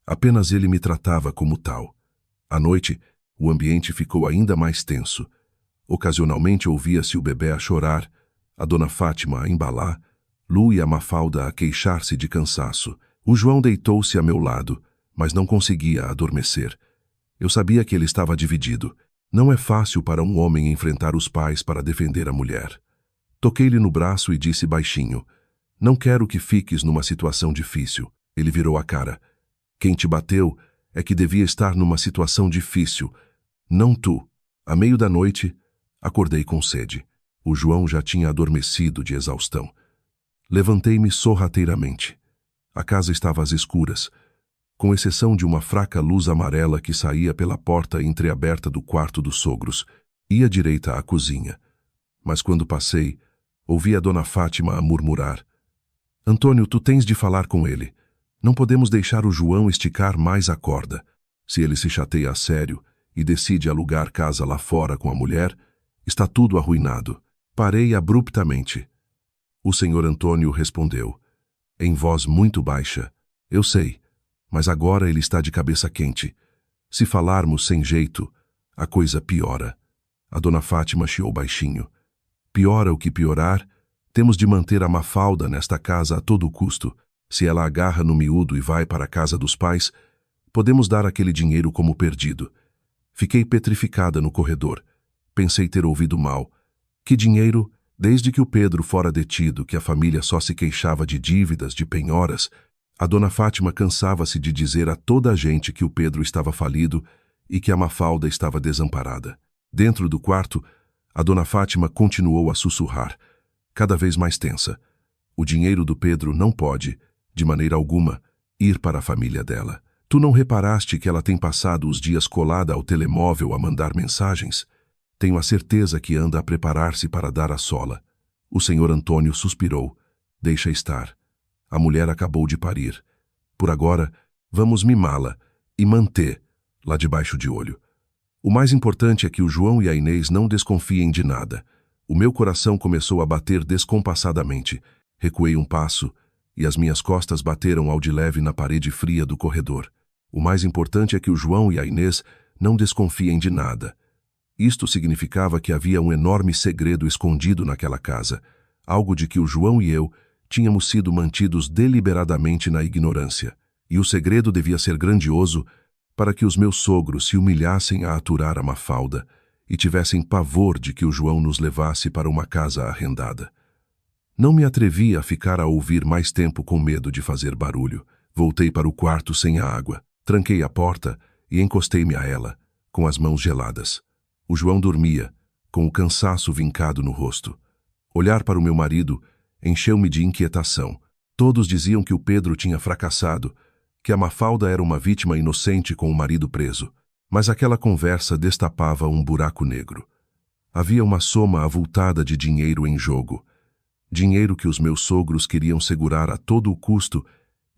apenas ele me tratava como tal. À noite, o ambiente ficou ainda mais tenso. Ocasionalmente ouvia-se o bebê a chorar, a Dona Fátima a embalar, Lu e a Mafalda a queixar-se de cansaço. O João deitou-se a meu lado, mas não conseguia adormecer. Eu sabia que ele estava dividido. Não é fácil para um homem enfrentar os pais para defender a mulher. Toquei-lhe no braço e disse baixinho: não quero que fiques numa situação difícil. Ele virou a cara. Quem te bateu é que devia estar numa situação difícil, não tu. À meio da noite, acordei com sede. O João já tinha adormecido de exaustão. Levantei-me sorrateiramente. A casa estava às escuras, com exceção de uma fraca luz amarela que saía pela porta entreaberta do quarto dos sogros. Ia direita à cozinha. Mas quando passei, ouvi a Dona Fátima a murmurar: Antônio, tu tens de falar com ele. Não podemos deixar o João esticar mais a corda. Se ele se chateia a sério e decide alugar casa lá fora com a mulher, está tudo arruinado. Parei abruptamente. O senhor Antônio respondeu, em voz muito baixa: eu sei, mas agora ele está de cabeça quente. Se falarmos sem jeito, a coisa piora. A Dona Fátima chiou baixinho. Piora o que piorar, Temos de manter a Mafalda nesta casa a todo custo. Se ela agarra no miúdo e vai para a casa dos pais, podemos dar aquele dinheiro como perdido. Fiquei petrificada no corredor. Pensei ter ouvido mal. Que dinheiro, desde que o Pedro fora detido, que a família só se queixava de dívidas, de penhoras. A dona Fátima cansava-se de dizer a toda a gente que o Pedro estava falido e que a Mafalda estava desamparada. Dentro do quarto, a dona Fátima continuou a sussurrar, cada vez mais tensa. O dinheiro do Pedro não pode, de maneira alguma, ir para a família dela. Tu não reparaste que ela tem passado os dias colada ao telemóvel a mandar mensagens? Tenho a certeza que anda a preparar-se para dar a sola. O senhor Antônio suspirou. Deixa estar. A mulher acabou de parir. Por agora, vamos mimá-la e manter lá debaixo de olho. O mais importante é que o João e a Inês não desconfiem de nada. O meu coração começou a bater descompassadamente. Recuei um passo e as minhas costas bateram ao de leve na parede fria do corredor. O mais importante é que o João e a Inês não desconfiem de nada. Isto significava que havia um enorme segredo escondido naquela casa, algo de que o João e eu tínhamos sido mantidos deliberadamente na ignorância. E o segredo devia ser grandioso para que os meus sogros se humilhassem a aturar a Mafalda e tivessem pavor de que o João nos levasse para uma casa arrendada. Não me atrevi a ficar a ouvir mais tempo com medo de fazer barulho. Voltei para o quarto sem a água, tranquei a porta e encostei-me a ela, com as mãos geladas. O João dormia, com o cansaço vincado no rosto. Olhar para o meu marido encheu-me de inquietação. Todos diziam que o Pedro tinha fracassado, que a Mafalda era uma vítima inocente com o marido preso. Mas aquela conversa destapava um buraco negro. Havia uma soma avultada de dinheiro em jogo. Dinheiro que os meus sogros queriam segurar a todo o custo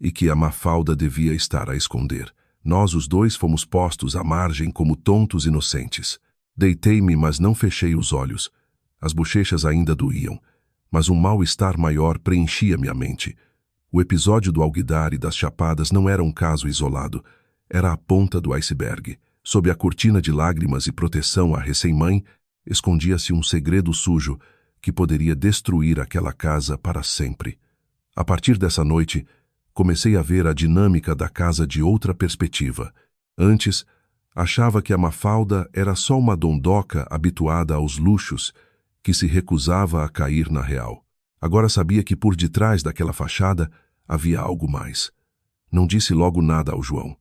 e que a Mafalda devia estar a esconder. Nós os dois fomos postos à margem como tontos inocentes. Deitei-me, mas não fechei os olhos. As bochechas ainda doíam, mas um mal-estar maior preenchia minha mente. O episódio do alguidar e das chapadas não era um caso isolado. Era a ponta do iceberg. Sob a cortina de lágrimas e proteção à recém-mãe, escondia-se um segredo sujo que poderia destruir aquela casa para sempre. A partir dessa noite, comecei a ver a dinâmica da casa de outra perspectiva. Antes, achava que a Mafalda era só uma dondoca habituada aos luxos, que se recusava a cair na real. Agora sabia que por detrás daquela fachada havia algo mais. Não disse logo nada ao João.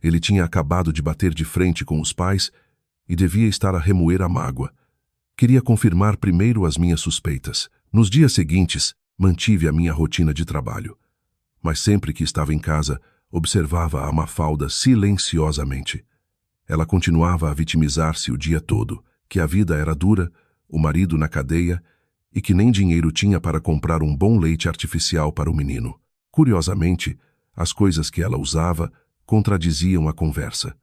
Ele tinha acabado de bater de frente com os pais e devia estar a remoer a mágoa. Queria confirmar primeiro as minhas suspeitas. Nos dias seguintes, mantive a minha rotina de trabalho. Mas sempre que estava em casa, observava a Mafalda silenciosamente. Ela continuava a vitimizar-se o dia todo, que a vida era dura, o marido na cadeia e que nem dinheiro tinha para comprar um bom leite artificial para o menino. Curiosamente, as coisas que ela usava contradiziam a conversa.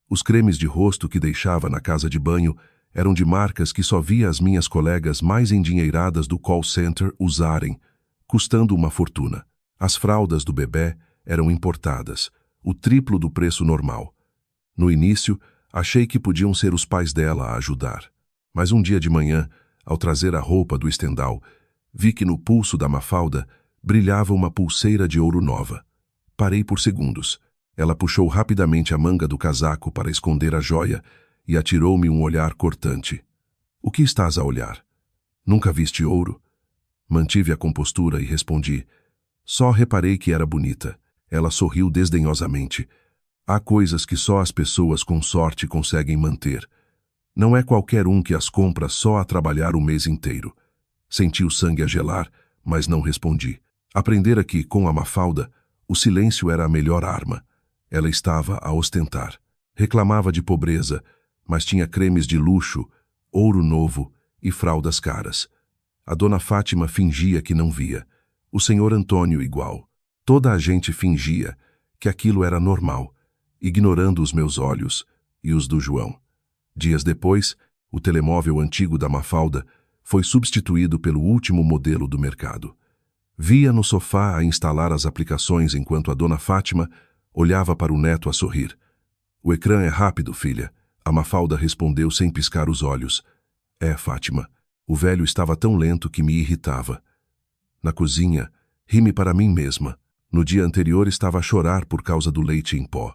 Os cremes de rosto que deixava na casa de banho eram de marcas que só via as minhas colegas mais endinheiradas do call center usarem, custando uma fortuna. As fraldas do bebê eram importadas, o triplo do preço normal. No início, achei que podiam ser os pais dela a ajudar. Mas um dia de manhã, ao trazer a roupa do estendal, vi que no pulso da Mafalda brilhava uma pulseira de ouro nova. Parei por segundos. Ela puxou rapidamente a manga do casaco para esconder a joia e atirou-me um olhar cortante. O que estás a olhar? Nunca viste ouro? Mantive a compostura e respondi. Só reparei que era bonita. Ela sorriu desdenhosamente. Há coisas que só as pessoas com sorte conseguem manter. Não é qualquer um que as compra só a trabalhar o mês inteiro. Senti o sangue a gelar, mas não respondi. Aprendera que, com a Mafalda, o silêncio era a melhor arma. Ela estava a ostentar. Reclamava de pobreza, mas tinha cremes de luxo, ouro novo e fraldas caras. A dona Fátima fingia que não via. O senhor Antônio igual. Toda a gente fingia que aquilo era normal, ignorando os meus olhos e os do João. Dias depois, o telemóvel antigo da Mafalda foi substituído pelo último modelo do mercado. Via no sofá a instalar as aplicações enquanto a dona Fátima olhava para o neto a sorrir. O ecrã é rápido, filha. A Mafalda respondeu sem piscar os olhos. É, Fátima. O velho estava tão lento que me irritava. Na cozinha, ri-me para mim mesma. No dia anterior estava a chorar por causa do leite em pó.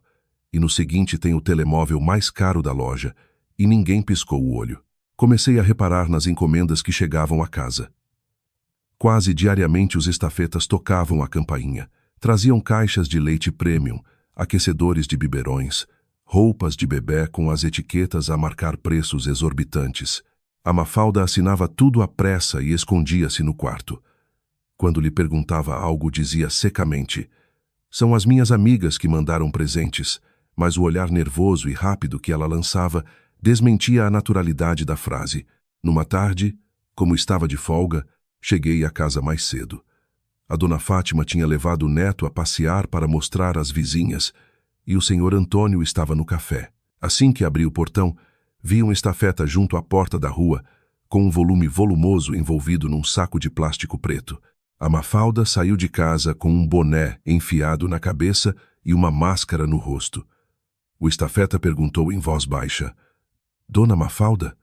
E no seguinte tem o telemóvel mais caro da loja. E ninguém piscou o olho. Comecei a reparar nas encomendas que chegavam à casa. Quase diariamente os estafetas tocavam a campainha. Traziam caixas de leite premium, aquecedores de biberões, roupas de bebê com as etiquetas a marcar preços exorbitantes. A Mafalda assinava tudo à pressa e escondia-se no quarto. Quando lhe perguntava algo, dizia secamente: "São as minhas amigas que mandaram presentes", mas o olhar nervoso e rápido que ela lançava desmentia a naturalidade da frase. Numa tarde, como estava de folga, cheguei à casa mais cedo. A dona Fátima tinha levado o neto a passear para mostrar às vizinhas, e o senhor Antônio estava no café. Assim que abri o portão, vi um estafeta junto à porta da rua, com um volume volumoso envolvido num saco de plástico preto. A Mafalda saiu de casa com um boné enfiado na cabeça e uma máscara no rosto. O estafeta perguntou em voz baixa: "Dona Mafalda?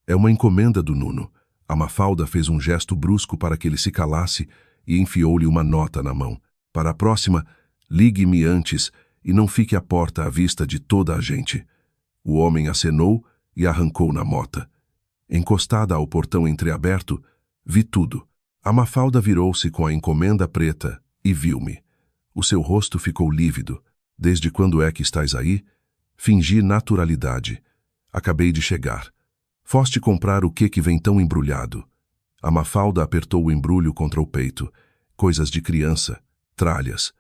É uma encomenda do Nuno." A Mafalda fez um gesto brusco para que ele se calasse e enfiou-lhe uma nota na mão. "Para a próxima, ligue-me antes e não fique à porta à vista de toda a gente." O homem acenou e arrancou na mota. Encostada ao portão entreaberto, vi tudo. A Mafalda virou-se com a encomenda preta e viu-me. O seu rosto ficou lívido. "Desde quando é que estás aí?" Fingi naturalidade. "Acabei de chegar." "Foste comprar o que vem tão embrulhado?" A Mafalda apertou o embrulho contra o peito. Coisas de criança, tralhas.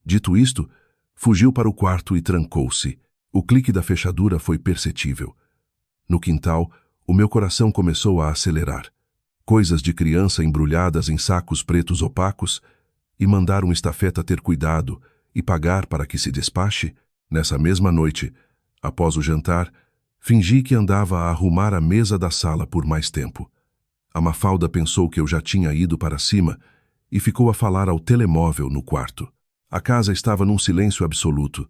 Dito isto, fugiu para o quarto e trancou-se. O clique da fechadura foi perceptível. No quintal, o meu coração começou a acelerar. Coisas de criança embrulhadas em sacos pretos opacos, e mandar um estafeta ter cuidado e pagar para que se despache? Nessa mesma noite, após o jantar, fingi que andava a arrumar a mesa da sala por mais tempo. A Mafalda pensou que eu já tinha ido para cima e ficou a falar ao telemóvel no quarto. A casa estava num silêncio absoluto,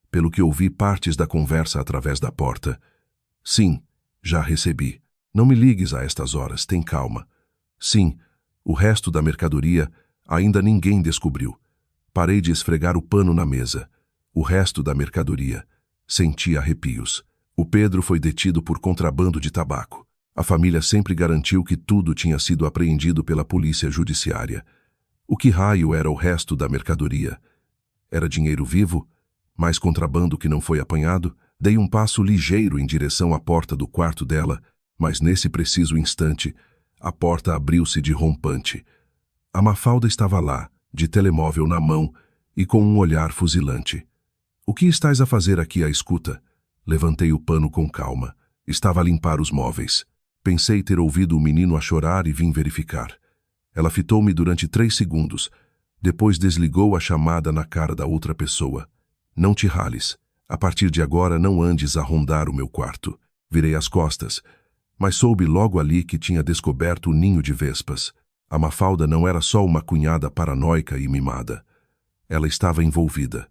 pelo que ouvi partes da conversa através da porta. "Sim, já recebi. Não me ligues a estas horas, tem calma." "Sim, o resto da mercadoria ainda ninguém descobriu." Parei de esfregar o pano na mesa. O resto da mercadoria. Senti arrepios. O Pedro foi detido por contrabando de tabaco. A família sempre garantiu que tudo tinha sido apreendido pela polícia judiciária. O que raio era o resto da mercadoria? Era dinheiro vivo? Mais contrabando que não foi apanhado? Dei um passo ligeiro em direção à porta do quarto dela, mas nesse preciso instante, a porta abriu-se de rompante. A Mafalda estava lá, de telemóvel na mão e com um olhar fuzilante. "O que estás a fazer aqui à escuta?" Levantei o pano com calma. Estava a limpar os móveis. Pensei ter ouvido o menino a chorar e vim verificar. Ela fitou-me durante 3 segundos. Depois desligou a chamada na cara da outra pessoa. "Não te rales. A partir de agora não andes a rondar o meu quarto." Virei as costas, mas soube logo ali que tinha descoberto o ninho de vespas. A Mafalda não era só uma cunhada paranoica e mimada. Ela estava envolvida.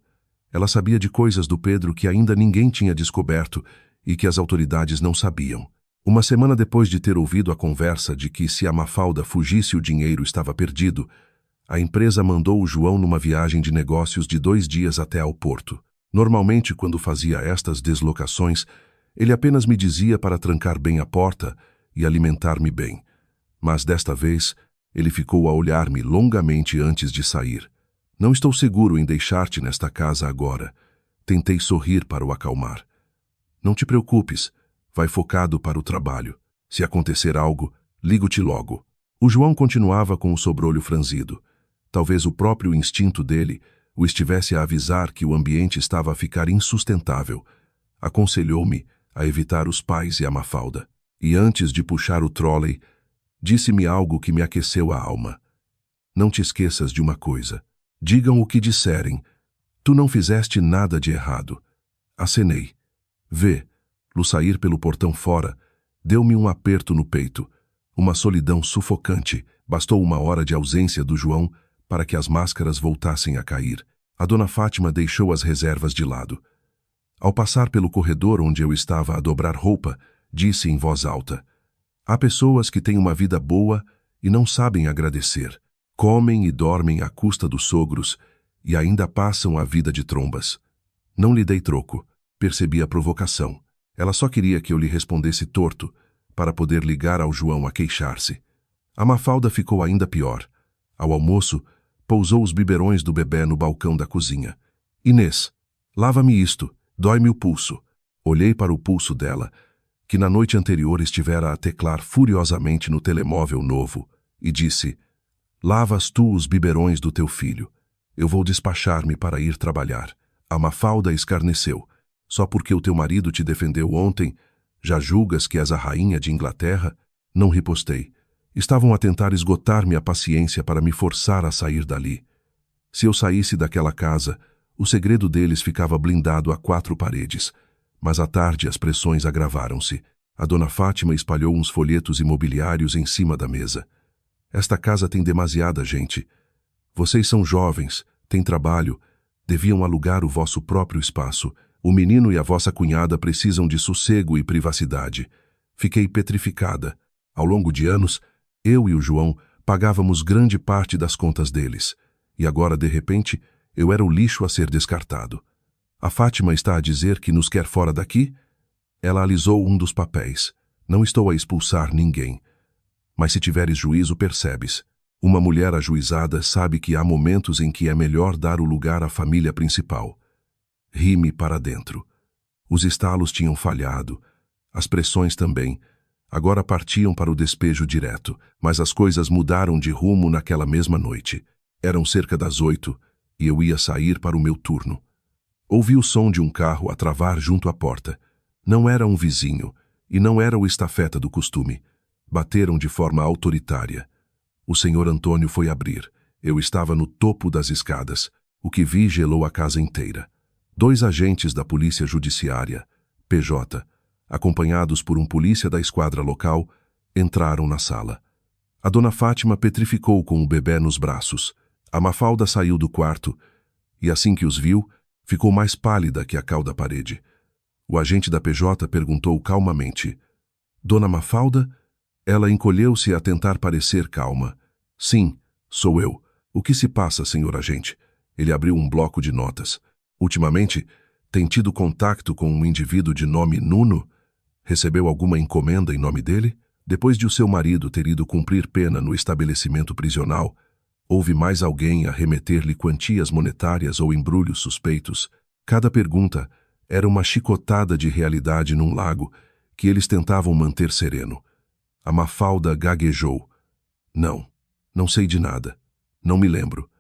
Ela sabia de coisas do Pedro que ainda ninguém tinha descoberto e que as autoridades não sabiam. Uma semana depois de ter ouvido a conversa de que se a Mafalda fugisse o dinheiro estava perdido, a empresa mandou o João numa viagem de negócios de 2 dias até ao Porto. Normalmente, quando fazia estas deslocações, ele apenas me dizia para trancar bem a porta e alimentar-me bem. Mas desta vez, ele ficou a olhar-me longamente antes de sair. "Não estou seguro em deixar-te nesta casa agora." Tentei sorrir para o acalmar. "Não te preocupes, vai focado para o trabalho. Se acontecer algo, ligo-te logo." O João continuava com o sobrolho franzido. Talvez o próprio instinto dele o estivesse a avisar que o ambiente estava a ficar insustentável. Aconselhou-me a evitar os pais e a Mafalda. E antes de puxar o trolley, disse-me algo que me aqueceu a alma. "Não te esqueças de uma coisa. Digam o que disserem. Tu não fizeste nada de errado." Acenei. "Vê." Lo sair pelo portão fora, deu-me um aperto no peito. Uma solidão sufocante. Bastou 1 hora de ausência do João para que as máscaras voltassem a cair. A dona Fátima deixou as reservas de lado. Ao passar pelo corredor onde eu estava a dobrar roupa, disse em voz alta: "Há pessoas que têm uma vida boa e não sabem agradecer." comem e dormem à custa dos sogros e ainda passam a vida de trombas. Não lhe dei troco. Percebi a provocação. Ela só queria que eu lhe respondesse torto, para poder ligar ao João a queixar-se. A Mafalda ficou ainda pior. Ao almoço, pousou os biberões do bebê no balcão da cozinha. Inês, lava-me isto, dói-me o pulso. Olhei para o pulso dela, que na noite anterior estivera a teclar furiosamente no telemóvel novo, e disse: lavas tu os biberões do teu filho. Eu vou despachar-me para ir trabalhar. A Mafalda escarneceu. Só porque o teu marido te defendeu ontem, já julgas que és a rainha de Inglaterra? Não ripostei. Estavam a tentar esgotar-me a paciência para me forçar a sair dali. Se eu saísse daquela casa, o segredo deles ficava blindado a 4 paredes. Mas à tarde as pressões agravaram-se. A dona Fátima espalhou uns folhetos imobiliários em cima da mesa. Esta casa tem demasiada gente. Vocês são jovens, têm trabalho, deviam alugar o vosso próprio espaço. O menino e a vossa cunhada precisam de sossego e privacidade. Fiquei petrificada. Ao longo de anos, eu e o João pagávamos grande parte das contas deles. E agora, de repente, eu era o lixo a ser descartado. A Fátima está a dizer que nos quer fora daqui? Ela alisou um dos papéis. Não estou a expulsar ninguém. Mas se tiveres juízo, percebes. Uma mulher ajuizada sabe que há momentos em que é melhor dar o lugar à família principal. Ri-me para dentro. Os estalos tinham falhado. As pressões também. Agora partiam para o despejo direto, mas as coisas mudaram de rumo naquela mesma noite. Eram cerca das 8 e eu ia sair para o meu turno. Ouvi o som de um carro a travar junto à porta. Não era um vizinho e não era o estafeta do costume. Bateram de forma autoritária. O senhor Antônio foi abrir. Eu estava no topo das escadas. O que vi gelou a casa inteira. 2 agentes da Polícia Judiciária, PJ, acompanhados por um polícia da esquadra local, entraram na sala. A dona Fátima petrificou com o bebê nos braços. A Mafalda saiu do quarto e, assim que os viu, ficou mais pálida que a cal da parede. O agente da PJ perguntou calmamente: Dona Mafalda? Ela encolheu-se a tentar parecer calma. Sim, sou eu. O que se passa, senhor agente? Ele abriu um bloco de notas. Ultimamente, tem tido contato com um indivíduo de nome Nuno? Recebeu alguma encomenda em nome dele? Depois de o seu marido ter ido cumprir pena no estabelecimento prisional, houve mais alguém a remeter-lhe quantias monetárias ou embrulhos suspeitos? Cada pergunta era uma chicotada de realidade num lago que eles tentavam manter sereno. A Mafalda gaguejou. Não sei de nada. Não me lembro.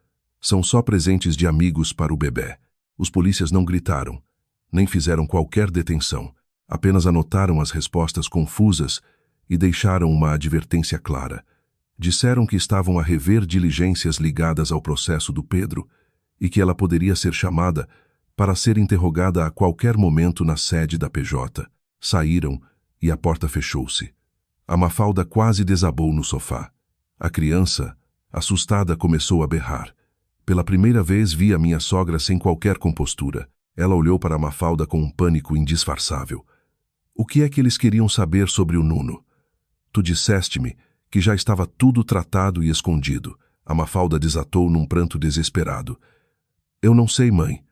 São só presentes de amigos para o bebê. Os polícias não gritaram, nem fizeram qualquer detenção. Apenas anotaram as respostas confusas e deixaram uma advertência clara. Disseram que estavam a rever diligências ligadas ao processo do Pedro e que ela poderia ser chamada para ser interrogada a qualquer momento na sede da PJ. Saíram e a porta fechou-se. A Mafalda quase desabou no sofá. A criança, assustada, começou a berrar. Pela primeira vez vi a minha sogra sem qualquer compostura. Ela olhou para a Mafalda com um pânico indisfarçável. O que é que eles queriam saber sobre o Nuno? Tu disseste-me que já estava tudo tratado e escondido. A Mafalda desatou num pranto desesperado. Eu não sei, mãe.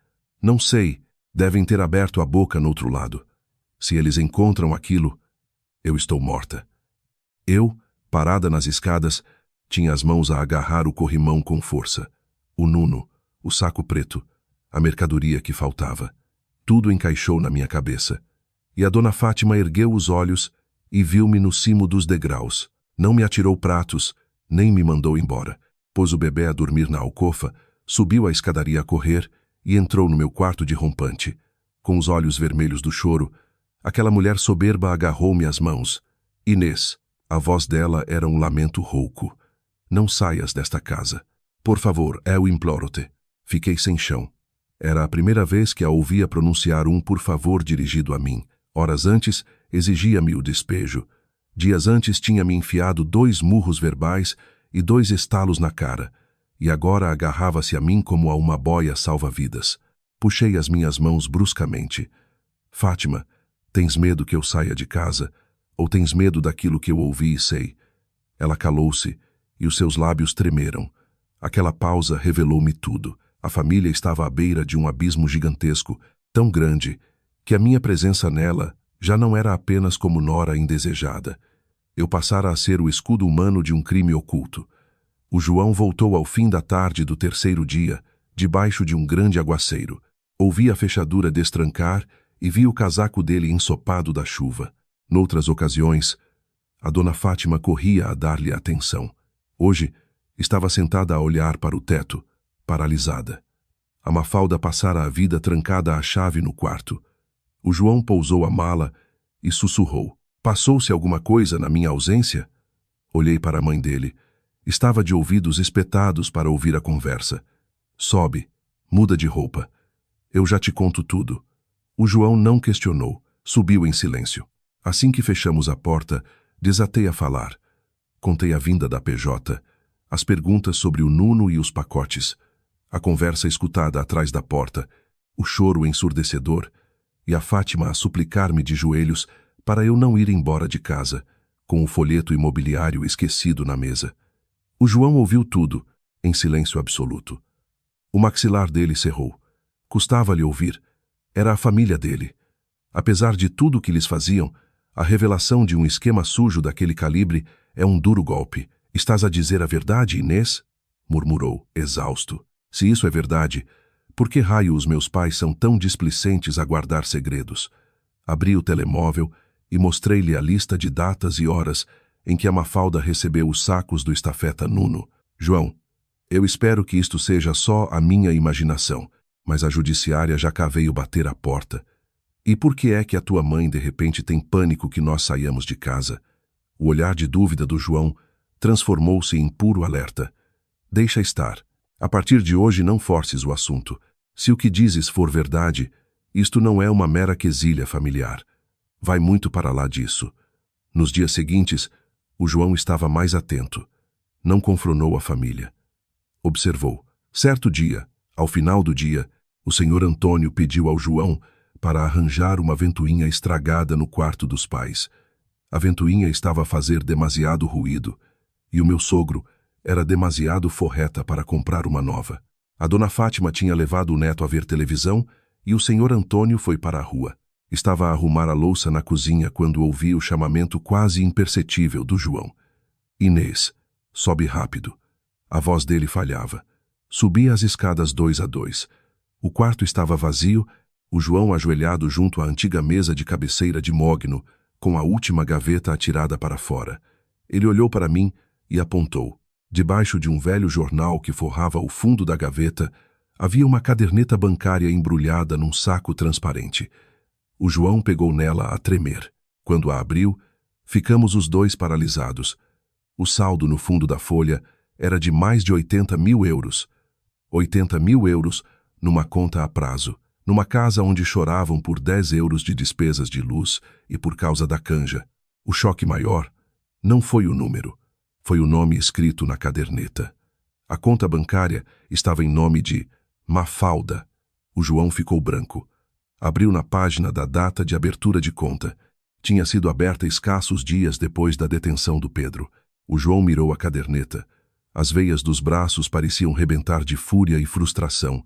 Não sei. Devem ter aberto a boca no outro lado. Se eles encontram aquilo, eu estou morta. Eu, parada nas escadas, tinha as mãos a agarrar o corrimão com força. O Nuno, o saco preto, a mercadoria que faltava. Tudo encaixou na minha cabeça. E a dona Fátima ergueu os olhos e viu-me no cimo dos degraus. Não me atirou pratos, nem me mandou embora. Pôs o bebê a dormir na alcofa, subiu a escadaria a correr e entrou no meu quarto de rompante. Com os olhos vermelhos do choro, aquela mulher soberba agarrou-me as mãos. Inês, a voz dela era um lamento rouco. Não saias desta casa. Por favor, eu imploro-te. Fiquei sem chão. Era a primeira vez que a ouvia pronunciar um por favor dirigido a mim. Horas antes, exigia-me o despejo. Dias antes tinha-me enfiado 2 murros verbais e 2 estalos na cara, e agora agarrava-se a mim como a uma boia salva-vidas. Puxei as minhas mãos bruscamente. Fátima, tens medo que eu saia de casa? Ou tens medo daquilo que eu ouvi e sei? Ela calou-se, e os seus lábios tremeram. Aquela pausa revelou-me tudo. A família estava à beira de um abismo gigantesco, tão grande, que a minha presença nela já não era apenas como nora indesejada. Eu passara a ser o escudo humano de um crime oculto. O João voltou ao fim da tarde do terceiro dia, debaixo de um grande aguaceiro. Ouvi a fechadura destrancar e vi o casaco dele ensopado da chuva. Noutras ocasiões, a dona Fátima corria a dar-lhe atenção. Hoje, estava sentada a olhar para o teto, paralisada. A Mafalda passara a vida trancada à chave no quarto. O João pousou a mala e sussurrou: "Passou-se alguma coisa na minha ausência?" Olhei para a mãe dele. Estava de ouvidos espetados para ouvir a conversa. "Sobe, muda de roupa. Eu já te conto tudo." O João não questionou, subiu em silêncio. Assim que fechamos a porta, desatei a falar. Contei a vinda da PJ, as perguntas sobre o Nuno e os pacotes, a conversa escutada atrás da porta, o choro ensurdecedor e a Fátima a suplicar-me de joelhos para eu não ir embora de casa, com o folheto imobiliário esquecido na mesa. O João ouviu tudo, em silêncio absoluto. O maxilar dele cerrou. Custava-lhe ouvir. Era a família dele. Apesar de tudo o que lhes faziam, a revelação de um esquema sujo daquele calibre é um duro golpe. "Estás a dizer a verdade, Inês?" murmurou, exausto. "Se isso é verdade, por que raio os meus pais são tão displicentes a guardar segredos?" Abri o telemóvel e mostrei-lhe a lista de datas e horas em que a Mafalda recebeu os sacos do estafeta Nuno. "João, eu espero que isto seja só a minha imaginação, mas a judiciária já cá veio bater à porta. E por que é que a tua mãe de repente tem pânico que nós saiamos de casa?" O olhar de dúvida do João transformou-se em puro alerta. "Deixa estar. A partir de hoje não forces o assunto. Se o que dizes for verdade, isto não é uma mera quesilha familiar. Vai muito para lá disso." Nos dias seguintes, o João estava mais atento. Não confronou a família. Observou. Certo dia, ao final do dia, o senhor Antônio pediu ao João para arranjar uma ventoinha estragada no quarto dos pais. A ventoinha estava a fazer demasiado ruído, e o meu sogro era demasiado forreta para comprar uma nova. A dona Fátima tinha levado o neto a ver televisão e o senhor Antônio foi para a rua. Estava a arrumar a louça na cozinha quando ouvi o chamamento quase imperceptível do João. "Inês, sobe rápido." A voz dele falhava. Subi as escadas 2 a 2. O quarto estava vazio, o João ajoelhado junto à antiga mesa de cabeceira de mogno, com a última gaveta atirada para fora. Ele olhou para mim e apontou. Debaixo de um velho jornal que forrava o fundo da gaveta, havia uma caderneta bancária embrulhada num saco transparente. O João pegou nela a tremer. Quando a abriu, ficamos os dois paralisados. O saldo no fundo da folha era de mais de 80 mil euros. 80 mil euros numa conta a prazo, numa casa onde choravam por 10 euros de despesas de luz e por causa da canja. O choque maior não foi o número, foi o nome escrito na caderneta. A conta bancária estava em nome de Mafalda. O João ficou branco. Abriu na página da data de abertura de conta. Tinha sido aberta escassos dias depois da detenção do Pedro. O João mirou a caderneta. As veias dos braços pareciam rebentar de fúria e frustração.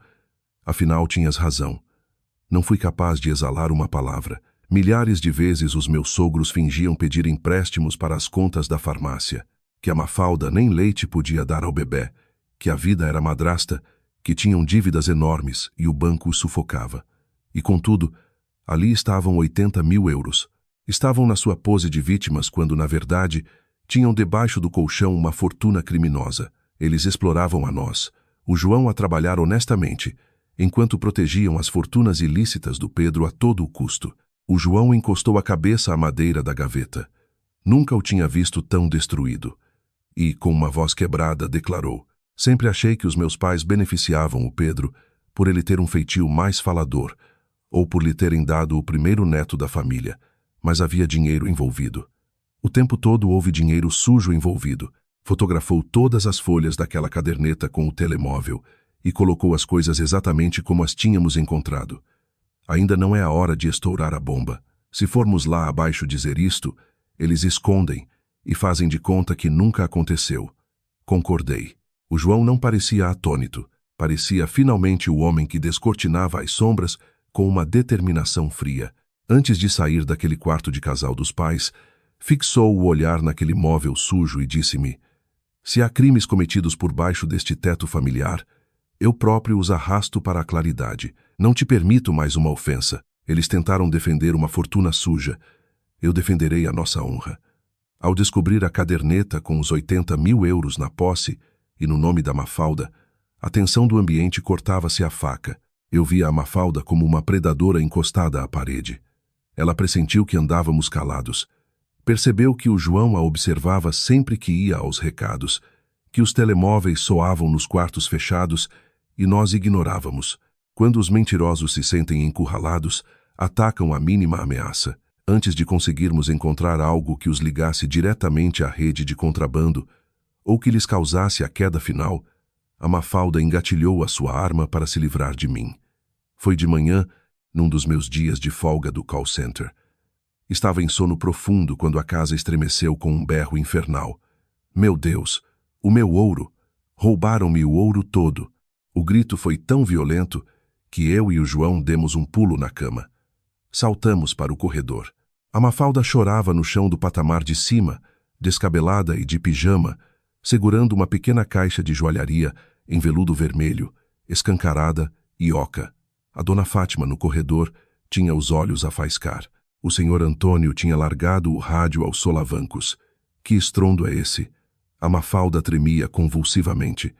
Afinal, tinhas razão. Não fui capaz de exalar uma palavra. Milhares de vezes os meus sogros fingiam pedir empréstimos para as contas da farmácia, que a Mafalda nem leite podia dar ao bebê, que a vida era madrasta, que tinham dívidas enormes e o banco os sufocava. E, contudo, ali estavam 80 mil euros. Estavam na sua pose de vítimas quando, na verdade, tinham debaixo do colchão uma fortuna criminosa. Eles exploravam a nós, o João a trabalhar honestamente, enquanto protegiam as fortunas ilícitas do Pedro a todo o custo. O João encostou a cabeça à madeira da gaveta. Nunca o tinha visto tão destruído. E, com uma voz quebrada, declarou: "Sempre achei que os meus pais beneficiavam o Pedro por ele ter um feitio mais falador, ou por lhe terem dado o primeiro neto da família, mas havia dinheiro envolvido. O tempo todo houve dinheiro sujo envolvido." Fotografou todas as folhas daquela caderneta com o telemóvel e colocou as coisas exatamente como as tínhamos encontrado. Ainda não é a hora de estourar a bomba. Se formos lá abaixo dizer isto, eles escondem e fazem de conta que nunca aconteceu. Concordei. O João não parecia atônito. Parecia finalmente o homem que descortinava as sombras com uma determinação fria. Antes de sair daquele quarto de casal dos pais, fixou o olhar naquele móvel sujo e disse-me: se há crimes cometidos por baixo deste teto familiar, eu próprio os arrasto para a claridade. Não te permito mais uma ofensa. Eles tentaram defender uma fortuna suja. Eu defenderei a nossa honra. Ao descobrir a caderneta com os 80.000 euros na posse e no nome da Mafalda, a tensão do ambiente cortava-se à faca. Eu via a Mafalda como uma predadora encostada à parede. Ela pressentiu que andávamos calados. Percebeu que o João a observava sempre que ia aos recados, que os telemóveis soavam nos quartos fechados e nós ignorávamos. Quando os mentirosos se sentem encurralados, atacam a mínima ameaça. Antes de conseguirmos encontrar algo que os ligasse diretamente à rede de contrabando ou que lhes causasse a queda final, a Mafalda engatilhou a sua arma para se livrar de mim. Foi de manhã, num dos meus dias de folga do call center. Estava em sono profundo quando a casa estremeceu com um berro infernal. Meu Deus, o meu ouro! Roubaram-me o ouro todo. O grito foi tão violento que eu e o João demos um pulo na cama. Saltamos para o corredor. A Mafalda chorava no chão do patamar de cima, descabelada e de pijama, segurando uma pequena caixa de joalharia em veludo vermelho, escancarada e oca. A dona Fátima, no corredor, tinha os olhos a faiscar. O senhor Antônio tinha largado o rádio aos solavancos. Que estrondo é esse? A Mafalda tremia convulsivamente.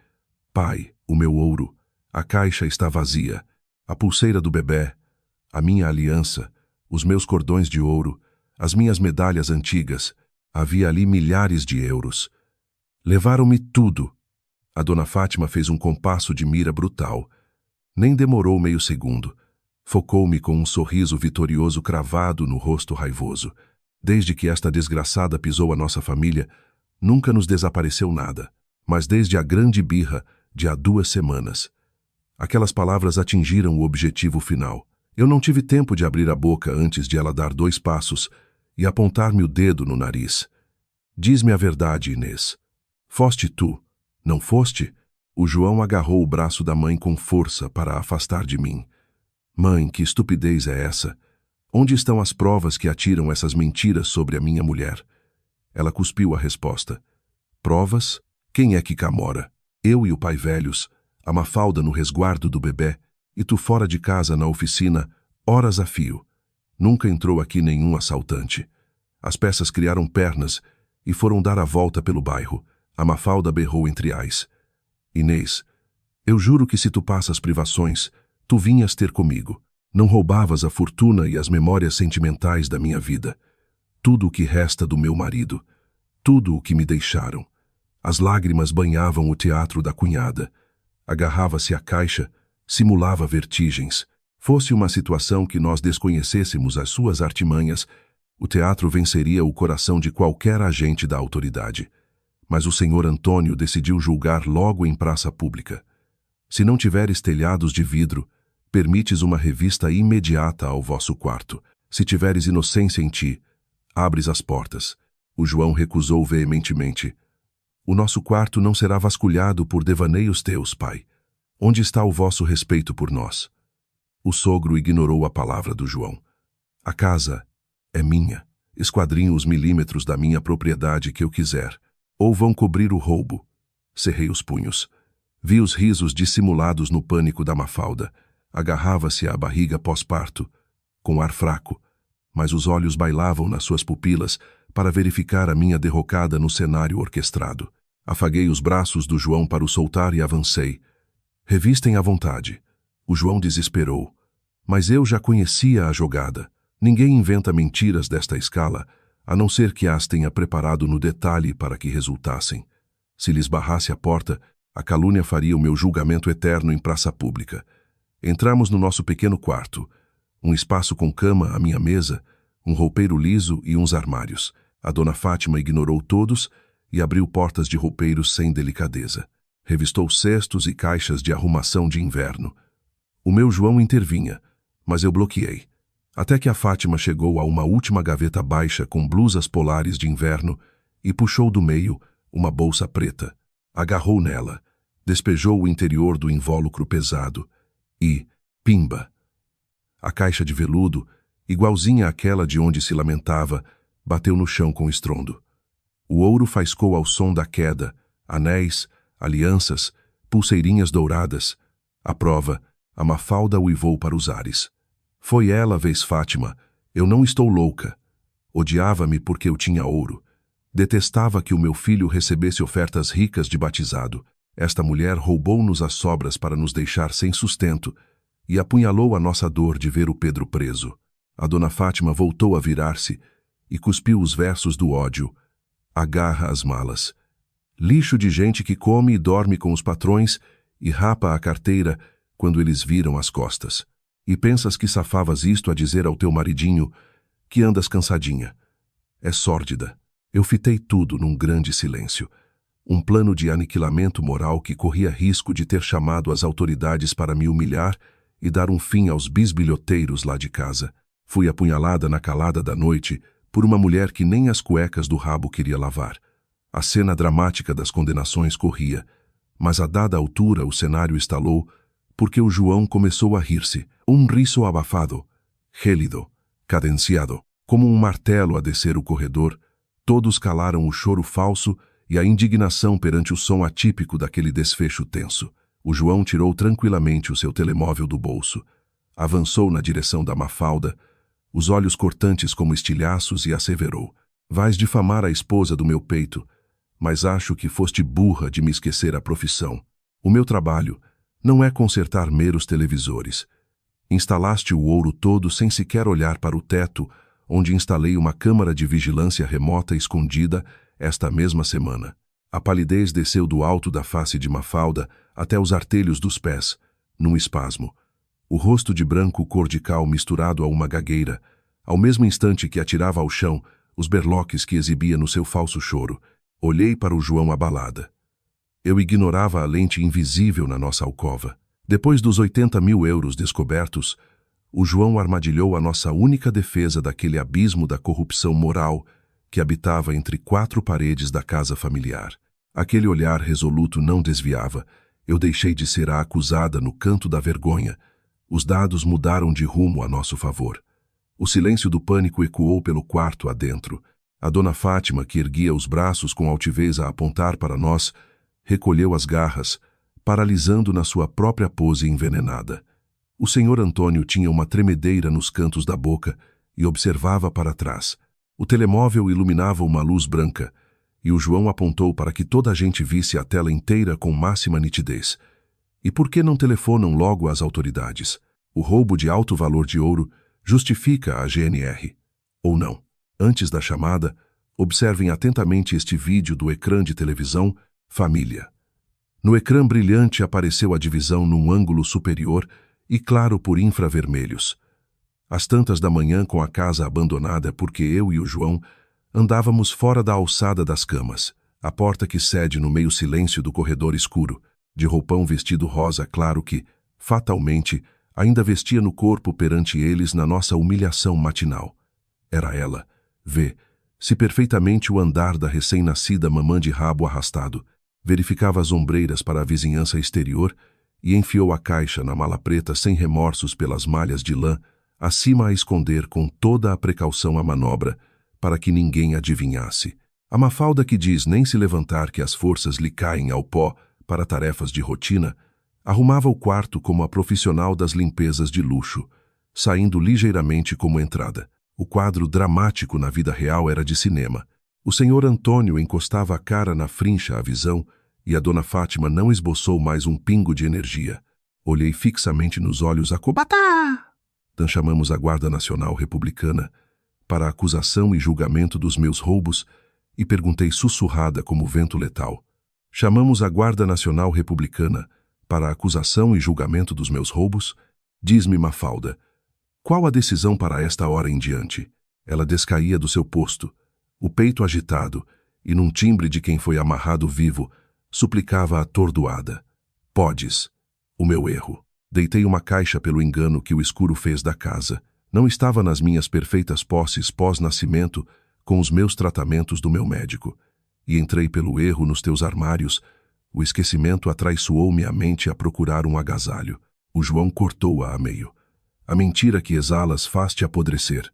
Pai, o meu ouro. A caixa está vazia. A pulseira do bebê, a minha aliança, os meus cordões de ouro, as minhas medalhas antigas. Havia ali milhares de euros. Levaram-me tudo. A dona Fátima fez um compasso de mira brutal. Nem demorou meio segundo. Focou-me com um sorriso vitorioso cravado no rosto raivoso. Desde que esta desgraçada pisou a nossa família, nunca nos desapareceu nada. Mas desde a grande birra de há 2 semanas. Aquelas palavras atingiram o objetivo final. Eu não tive tempo de abrir a boca antes de ela dar 2 passos e apontar-me o dedo no nariz. Diz-me a verdade, Inês. Foste tu, não foste? O João agarrou o braço da mãe com força para a afastar de mim. Mãe, que estupidez é essa? Onde estão as provas que atiram essas mentiras sobre a minha mulher? Ela cuspiu a resposta. Provas? Quem é que camora? Eu e o pai velhos, a Mafalda no resguardo do bebê, e tu fora de casa na oficina, horas a fio. Nunca entrou aqui nenhum assaltante. As peças criaram pernas e foram dar a volta pelo bairro. A Mafalda berrou entre ais. Inês, eu juro que se tu passas privações, tu vinhas ter comigo. Não roubavas a fortuna e as memórias sentimentais da minha vida. Tudo o que resta do meu marido. Tudo o que me deixaram. As lágrimas banhavam o teatro da cunhada. Agarrava-se à caixa, simulava vertigens. Fosse uma situação que nós desconhecêssemos as suas artimanhas, o teatro venceria o coração de qualquer agente da autoridade. Mas o senhor Antônio decidiu julgar logo em praça pública. Se não tiveres telhados de vidro, permites uma revista imediata ao vosso quarto. Se tiveres inocência em ti, abres as portas. O João recusou veementemente. O nosso quarto não será vasculhado por devaneios teus, pai. Onde está o vosso respeito por nós? O sogro ignorou a palavra do João. A casa é minha. Esquadrinho os milímetros da minha propriedade que eu quiser. Ou vão cobrir o roubo. Cerrei os punhos. Vi os risos dissimulados no pânico da Mafalda. Agarrava-se à barriga pós-parto, com ar fraco, mas os olhos bailavam nas suas pupilas para verificar a minha derrocada no cenário orquestrado. Afaguei os braços do João para o soltar e avancei. Revistem à vontade. O João desesperou. Mas eu já conhecia a jogada. Ninguém inventa mentiras desta escala, a não ser que as tenha preparado no detalhe para que resultassem. Se lhes barrasse a porta, a calúnia faria o meu julgamento eterno em praça pública. Entramos no nosso pequeno quarto. Um espaço com cama à minha mesa, um roupeiro liso e uns armários. A dona Fátima ignorou todos e abriu portas de roupeiros sem delicadeza. Revistou cestos e caixas de arrumação de inverno. O meu João intervinha, mas eu bloqueei. Até que a Fátima chegou a uma última gaveta baixa com blusas polares de inverno e puxou do meio uma bolsa preta. Agarrou nela. Despejou o interior do invólucro pesado e, pimba! A caixa de veludo, igualzinha àquela de onde se lamentava, bateu no chão com estrondo. O ouro faiscou ao som da queda, anéis, alianças, pulseirinhas douradas. À prova, a Mafalda uivou para os ares. Foi ela, vez Fátima, eu não estou louca. Odiava-me porque eu tinha ouro. Detestava que o meu filho recebesse ofertas ricas de batizado. Esta mulher roubou-nos as sobras para nos deixar sem sustento e apunhalou a nossa dor de ver o Pedro preso. A dona Fátima voltou a virar-se e cuspiu os versos do ódio. Agarra as malas. Lixo de gente que come e dorme com os patrões e rapa a carteira quando eles viram as costas. E pensas que safavas isto a dizer ao teu maridinho que andas cansadinha. É sórdida. Eu fitei tudo num grande silêncio. Um plano de aniquilamento moral que corria risco de ter chamado as autoridades para me humilhar e dar um fim aos bisbilhoteiros lá de casa. Fui apunhalada na calada da noite por uma mulher que nem as cuecas do rabo queria lavar. A cena dramática das condenações corria, mas a dada altura o cenário estalou porque o João começou a rir-se. Um riso abafado, gélido, cadenciado, como um martelo a descer o corredor. Todos calaram o choro falso e a indignação perante o som atípico daquele desfecho tenso. O João tirou tranquilamente o seu telemóvel do bolso. Avançou na direção da Mafalda, os olhos cortantes como estilhaços, e asseverou: vais difamar a esposa do meu peito, mas acho que foste burra de me esquecer a profissão. O meu trabalho não é consertar meros televisores. Instalaste o ouro todo sem sequer olhar para o teto, onde instalei uma câmara de vigilância remota escondida esta mesma semana. A palidez desceu do alto da face de Mafalda até os artelhos dos pés, num espasmo. O rosto de branco cor de cal misturado a uma gagueira, ao mesmo instante que atirava ao chão os berloques que exibia no seu falso choro. Olhei para o João abalada. Eu ignorava a lente invisível na nossa alcova. Depois dos 80.000 euros descobertos, o João armadilhou a nossa única defesa daquele abismo da corrupção moral que habitava entre quatro paredes da casa familiar. Aquele olhar resoluto não desviava. Eu deixei de ser a acusada no canto da vergonha. Os dados mudaram de rumo a nosso favor. O silêncio do pânico ecoou pelo quarto adentro. A dona Fátima, que erguia os braços com altivez a apontar para nós, recolheu as garras, paralisando na sua própria pose envenenada. O senhor Antônio tinha uma tremedeira nos cantos da boca e observava para trás. O telemóvel iluminava uma luz branca, e o João apontou para que toda a gente visse a tela inteira com máxima nitidez. E por que não telefonam logo às autoridades? O roubo de alto valor de ouro justifica a GNR. Ou não? Antes da chamada, observem atentamente este vídeo do ecrã de televisão Família. No ecrã brilhante apareceu a divisão num ângulo superior e claro por infravermelhos. Às tantas da manhã, com a casa abandonada, porque eu e o João andávamos fora da alçada das camas, a porta que cede no meio silêncio do corredor escuro, de roupão vestido rosa claro que, fatalmente, ainda vestia no corpo perante eles na nossa humilhação matinal. Era ela. Vê-se perfeitamente o andar da recém-nascida mamã de rabo arrastado. Verificava as ombreiras para a vizinhança exterior e enfiou a caixa na mala preta sem remorsos pelas malhas de lã, acima a esconder com toda a precaução a manobra, para que ninguém adivinhasse. A Mafalda, que diz nem se levantar que as forças lhe caem ao pó para tarefas de rotina, arrumava o quarto como a profissional das limpezas de luxo, saindo ligeiramente como entrada. O quadro dramático na vida real era de cinema. O senhor Antônio encostava a cara na frincha à visão e a dona Fátima não esboçou mais um pingo de energia. Olhei fixamente nos olhos Batá! Então chamamos a Guarda Nacional Republicana para a acusação e julgamento dos meus roubos e perguntei sussurrada como vento letal. Chamamos a Guarda Nacional Republicana para a acusação e julgamento dos meus roubos? Diz-me, Mafalda, qual a decisão para esta hora em diante? Ela descaía do seu posto, o peito agitado, e num timbre de quem foi amarrado vivo, suplicava atordoada. Podes. O meu erro. Deitei uma caixa pelo engano que o escuro fez da casa. Não estava nas minhas perfeitas posses pós-nascimento com os meus tratamentos do meu médico. E entrei pelo erro nos teus armários, O esquecimento atraiçoou-me a mente a procurar um agasalho. O João cortou-a a meio. A mentira que exalas faz-te apodrecer.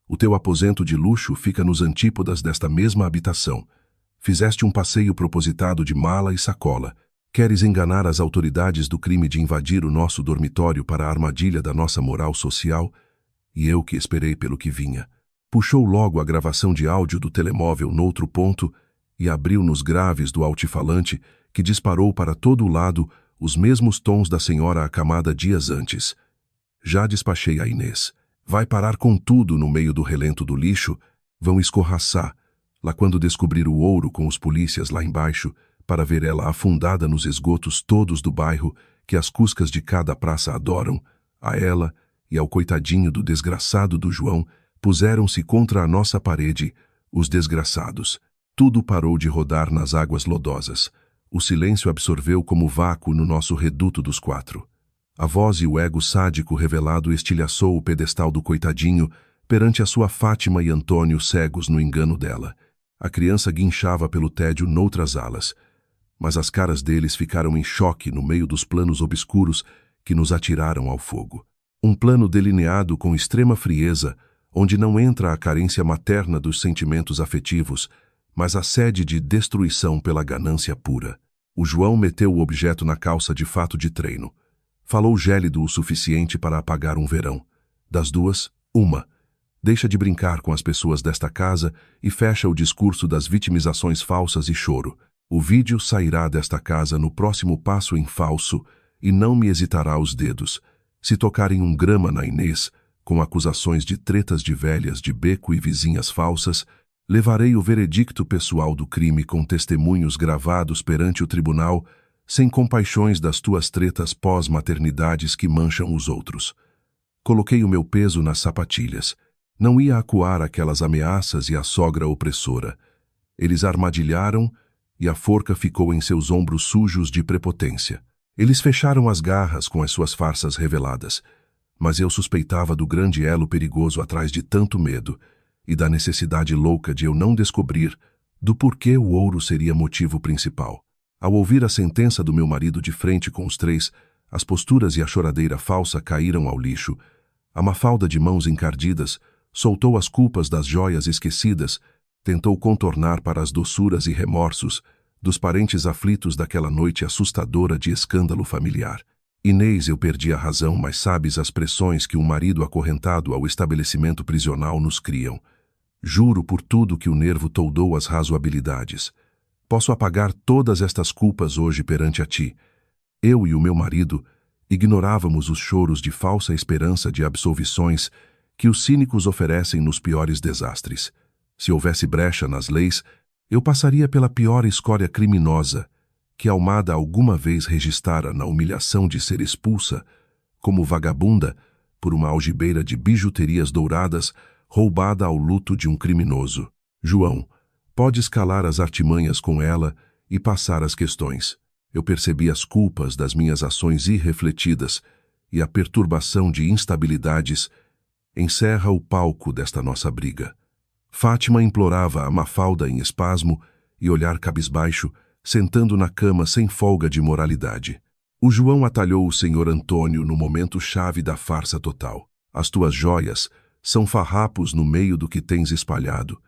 O teu aposento de luxo fica nos antípodas desta mesma habitação. Fizeste um passeio propositado de mala e sacola. Queres enganar as autoridades do crime de invadir o nosso dormitório para a armadilha da nossa moral social? E eu que esperei pelo que vinha. Puxou logo a gravação de áudio do telemóvel noutro ponto e abriu nos graves do altifalante, que disparou para todo o lado os mesmos tons da senhora acamada dias antes. Já despachei a Inês. Vai parar com tudo no meio do relento do lixo, vão escorraçar, lá quando descobrir o ouro com os polícias lá embaixo, para ver ela afundada nos esgotos todos do bairro, que as cuscas de cada praça adoram, a ela e ao coitadinho do desgraçado do João, puseram-se contra a nossa parede, os desgraçados. Tudo parou de rodar nas águas lodosas. O silêncio absorveu como vácuo no nosso reduto dos quatro. A voz e o ego sádico revelado estilhaçou o pedestal do coitadinho perante a sua Fátima e Antônio cegos no engano dela. A criança guinchava pelo tédio noutras alas, mas as caras deles ficaram em choque no meio dos planos obscuros que nos atiraram ao fogo. Um plano delineado com extrema frieza, onde não entra a carência materna dos sentimentos afetivos, mas a sede de destruição pela ganância pura. O João meteu o objeto na calça de fato de treino. Falou gélido o suficiente para apagar um verão. Das duas, uma. Deixa de brincar com as pessoas desta casa e fecha o discurso das vitimizações falsas e choro. O vídeo sairá desta casa no próximo passo em falso e não me hesitará os dedos. Se tocarem um grama na Inês, com acusações de tretas de velhas de beco e vizinhas falsas, levarei o veredicto pessoal do crime com testemunhos gravados perante o tribunal, sem compaixões das tuas tretas pós-maternidades que mancham os outros. Coloquei o meu peso nas sapatilhas. Não ia acuar aquelas ameaças e a sogra opressora. Eles armadilharam e a forca ficou em seus ombros sujos de prepotência. Eles fecharam as garras com as suas farsas reveladas, mas eu suspeitava do grande elo perigoso atrás de tanto medo e da necessidade louca de eu não descobrir do porquê o ouro seria motivo principal. Ao ouvir a sentença do meu marido de frente com os três, as posturas e a choradeira falsa caíram ao lixo. A Mafalda, de mãos encardidas, soltou as culpas das joias esquecidas, tentou contornar para as doçuras e remorsos dos parentes aflitos daquela noite assustadora de escândalo familiar. Inês, eu perdi a razão, mas sabes as pressões que um marido acorrentado ao estabelecimento prisional nos criam. Juro por tudo que o nervo toldou as razoabilidades. Posso apagar todas estas culpas hoje perante a ti. Eu e o meu marido ignorávamos os choros de falsa esperança de absolvições que os cínicos oferecem nos piores desastres. Se houvesse brecha nas leis, eu passaria pela pior escória criminosa que a Almada alguma vez registrara na humilhação de ser expulsa, como vagabunda, por uma algibeira de bijuterias douradas roubada ao luto de um criminoso. João, podes calar as artimanhas com ela e passar as questões. Eu percebi as culpas das minhas ações irrefletidas e a perturbação de instabilidades. Encerra o palco desta nossa briga. Fátima implorava a Mafalda em espasmo e olhar cabisbaixo, sentando na cama sem folga de moralidade. O João atalhou o senhor Antônio no momento-chave da farsa total. As tuas joias são farrapos no meio do que tens espalhado,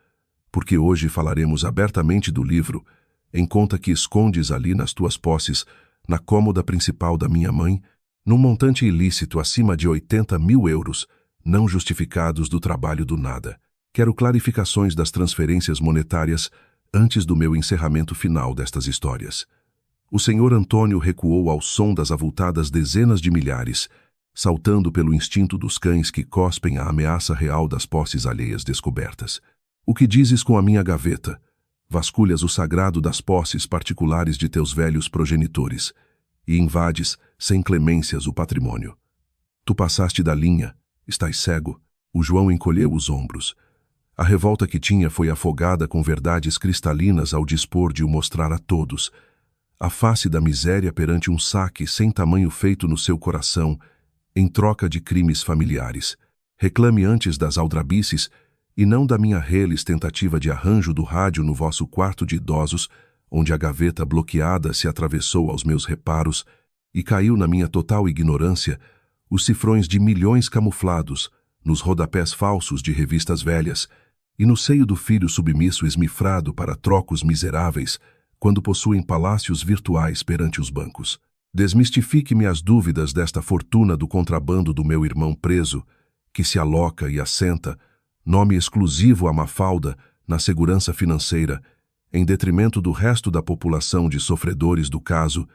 porque hoje falaremos abertamente do livro, em conta que escondes ali nas tuas posses, na cômoda principal da minha mãe, num montante ilícito acima de 80.000 euros, não justificados do trabalho do nada. Quero clarificações das transferências monetárias antes do meu encerramento final destas histórias. O senhor Antônio recuou ao som das avultadas dezenas de milhares, saltando pelo instinto dos cães que cospem a ameaça real das posses alheias descobertas. O que dizes com a minha gaveta? Vasculhas o sagrado das posses particulares de teus velhos progenitores e invades, sem clemências, o patrimônio. Tu passaste da linha, estás cego. O João encolheu os ombros. A revolta que tinha foi afogada com verdades cristalinas ao dispor de o mostrar a todos. A face da miséria perante um saque sem tamanho feito no seu coração, em troca de crimes familiares. Reclame antes das aldrabices e não da minha reles tentativa de arranjo do rádio no vosso quarto de idosos, onde a gaveta bloqueada se atravessou aos meus reparos e caiu na minha total ignorância os cifrões de milhões camuflados nos rodapés falsos de revistas velhas e no seio do filho submisso esmifrado para trocos miseráveis quando possuem palácios virtuais perante os bancos. Desmistifique-me as dúvidas desta fortuna do contrabando do meu irmão preso, que se aloca e assenta, nome exclusivo à Mafalda, na segurança financeira, em detrimento do resto da população de sofredores do caso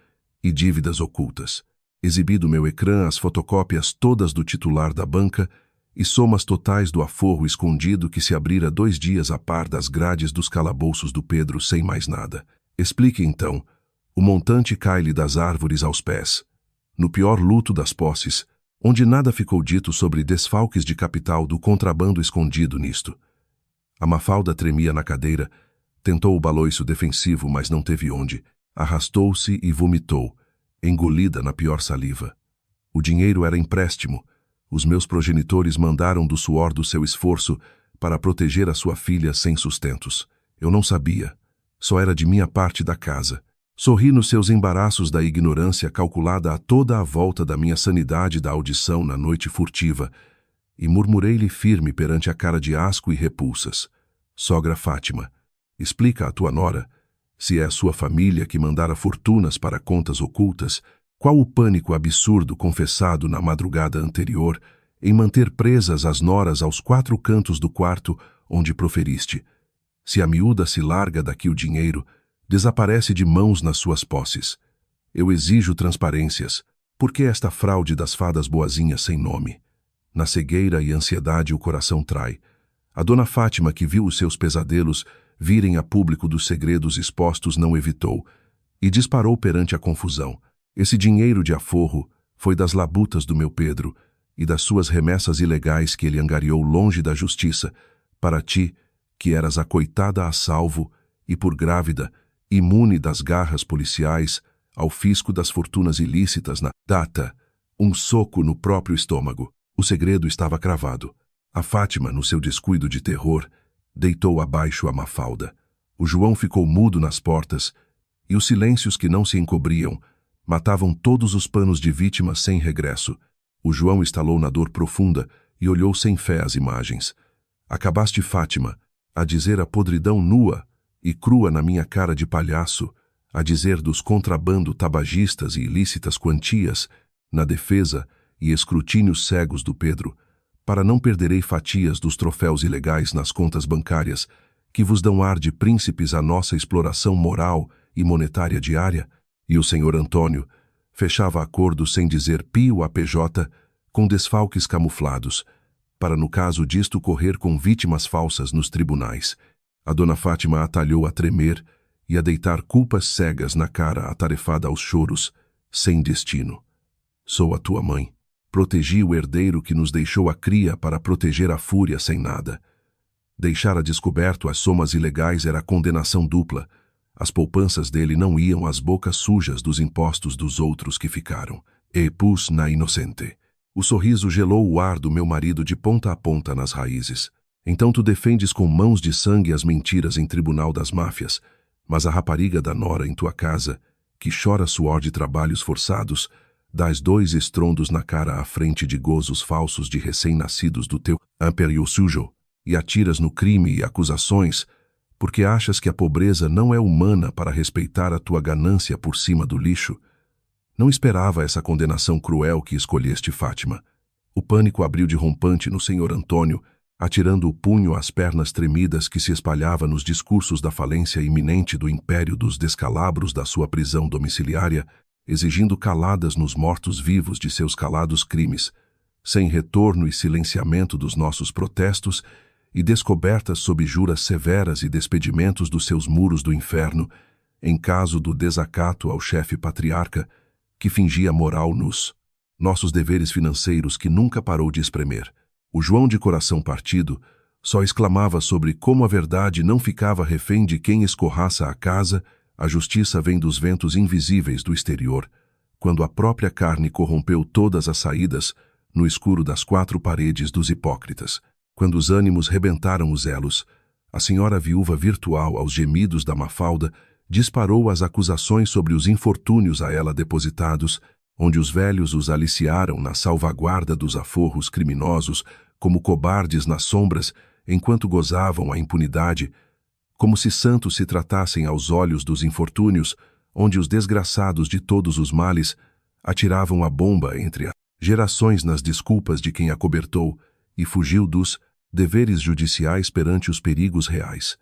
e dívidas ocultas. Exibi do meu ecrã as fotocópias todas do titular da banca e somas totais do aforro escondido que se abrira 2 dias a par das grades dos calabouços do Pedro sem mais nada. Explique, então. O montante cai-lhe das árvores aos pés. No pior luto das posses, onde nada ficou dito sobre desfalques de capital do contrabando escondido nisto. A Mafalda tremia na cadeira, tentou o baloiço defensivo, mas não teve onde. Arrastou-se e vomitou, engolida na pior saliva. O dinheiro era empréstimo. Os meus progenitores mandaram do suor do seu esforço para proteger a sua filha sem sustentos. Eu não sabia. Só era de minha parte da casa. Sorri nos seus embaraços da ignorância calculada a toda a volta da minha sanidade da audição na noite furtiva, e murmurei-lhe firme perante a cara de asco e repulsas. Sogra Fátima, explica à tua nora, se é a sua família que mandara fortunas para contas ocultas, qual o pânico absurdo confessado na madrugada anterior em manter presas as noras aos 4 cantos do quarto onde proferiste. Se a miúda se larga daqui o dinheiro, desaparece de mãos nas suas posses. Eu exijo transparências. Por que esta fraude das fadas boazinhas sem nome? Na cegueira e ansiedade o coração trai. A dona Fátima, que viu os seus pesadelos virem a público dos segredos expostos, não evitou, e disparou perante a confusão. Esse dinheiro de aforro foi das labutas do meu Pedro e das suas remessas ilegais que ele angariou longe da justiça, para ti, que eras a coitada a salvo e, por grávida, imune das garras policiais, ao fisco das fortunas ilícitas na data, um soco no próprio estômago. O segredo estava cravado. A Fátima, no seu descuido de terror, deitou abaixo a Mafalda. O João ficou mudo nas portas, e os silêncios que não se encobriam matavam todos os panos de vítima sem regresso. O João estalou na dor profunda e olhou sem fé as imagens. Acabaste, Fátima, a dizer a podridão nua e crua na minha cara de palhaço, a dizer dos contrabando tabagistas e ilícitas quantias, na defesa e escrutínios cegos do Pedro, para não perderei fatias dos troféus ilegais nas contas bancárias, que vos dão ar de príncipes à nossa exploração moral e monetária diária. E o senhor Antônio fechava acordo sem dizer pio a PJ, com desfalques camuflados, para no caso disto correr com vítimas falsas nos tribunais. A dona Fátima atalhou a tremer e a deitar culpas cegas na cara atarefada aos choros, sem destino. Sou a tua mãe. Protegi o herdeiro que nos deixou a cria para proteger a fúria sem nada. Deixar a descoberto as somas ilegais era condenação dupla. As poupanças dele não iam às bocas sujas dos impostos dos outros que ficaram. E pus na inocente. O sorriso gelou o ar do meu marido de ponta a ponta nas raízes. Então tu defendes com mãos de sangue as mentiras em tribunal das máfias, mas a rapariga da nora em tua casa, que chora suor de trabalhos forçados, dás 2 estrondos na cara à frente de gozos falsos de recém-nascidos do teu império sujo, e atiras no crime e acusações, porque achas que a pobreza não é humana para respeitar a tua ganância por cima do lixo. Não esperava essa condenação cruel que escolheste, Fátima. O pânico abriu de rompante no senhor Antônio, atirando o punho às pernas tremidas que se espalhava nos discursos da falência iminente do império dos descalabros da sua prisão domiciliária, exigindo caladas nos mortos-vivos de seus calados crimes, sem retorno e silenciamento dos nossos protestos e descobertas sob juras severas e despedimentos dos seus muros do inferno, em caso do desacato ao chefe patriarca, que fingia moral nos nossos deveres financeiros que nunca parou de espremer. O João de coração partido só exclamava sobre como a verdade não ficava refém de quem escorraça a casa, a justiça vem dos ventos invisíveis do exterior, quando a própria carne corrompeu todas as saídas no escuro das 4 paredes dos hipócritas. Quando os ânimos rebentaram os elos, a senhora viúva virtual aos gemidos da Mafalda disparou as acusações sobre os infortúnios a ela depositados, onde os velhos os aliciaram na salvaguarda dos aforros criminosos, como cobardes nas sombras, enquanto gozavam a impunidade, como se santos se tratassem aos olhos dos infortúnios, onde os desgraçados de todos os males atiravam a bomba entre as gerações nas desculpas de quem acobertou e fugiu dos deveres judiciais perante os perigos reais.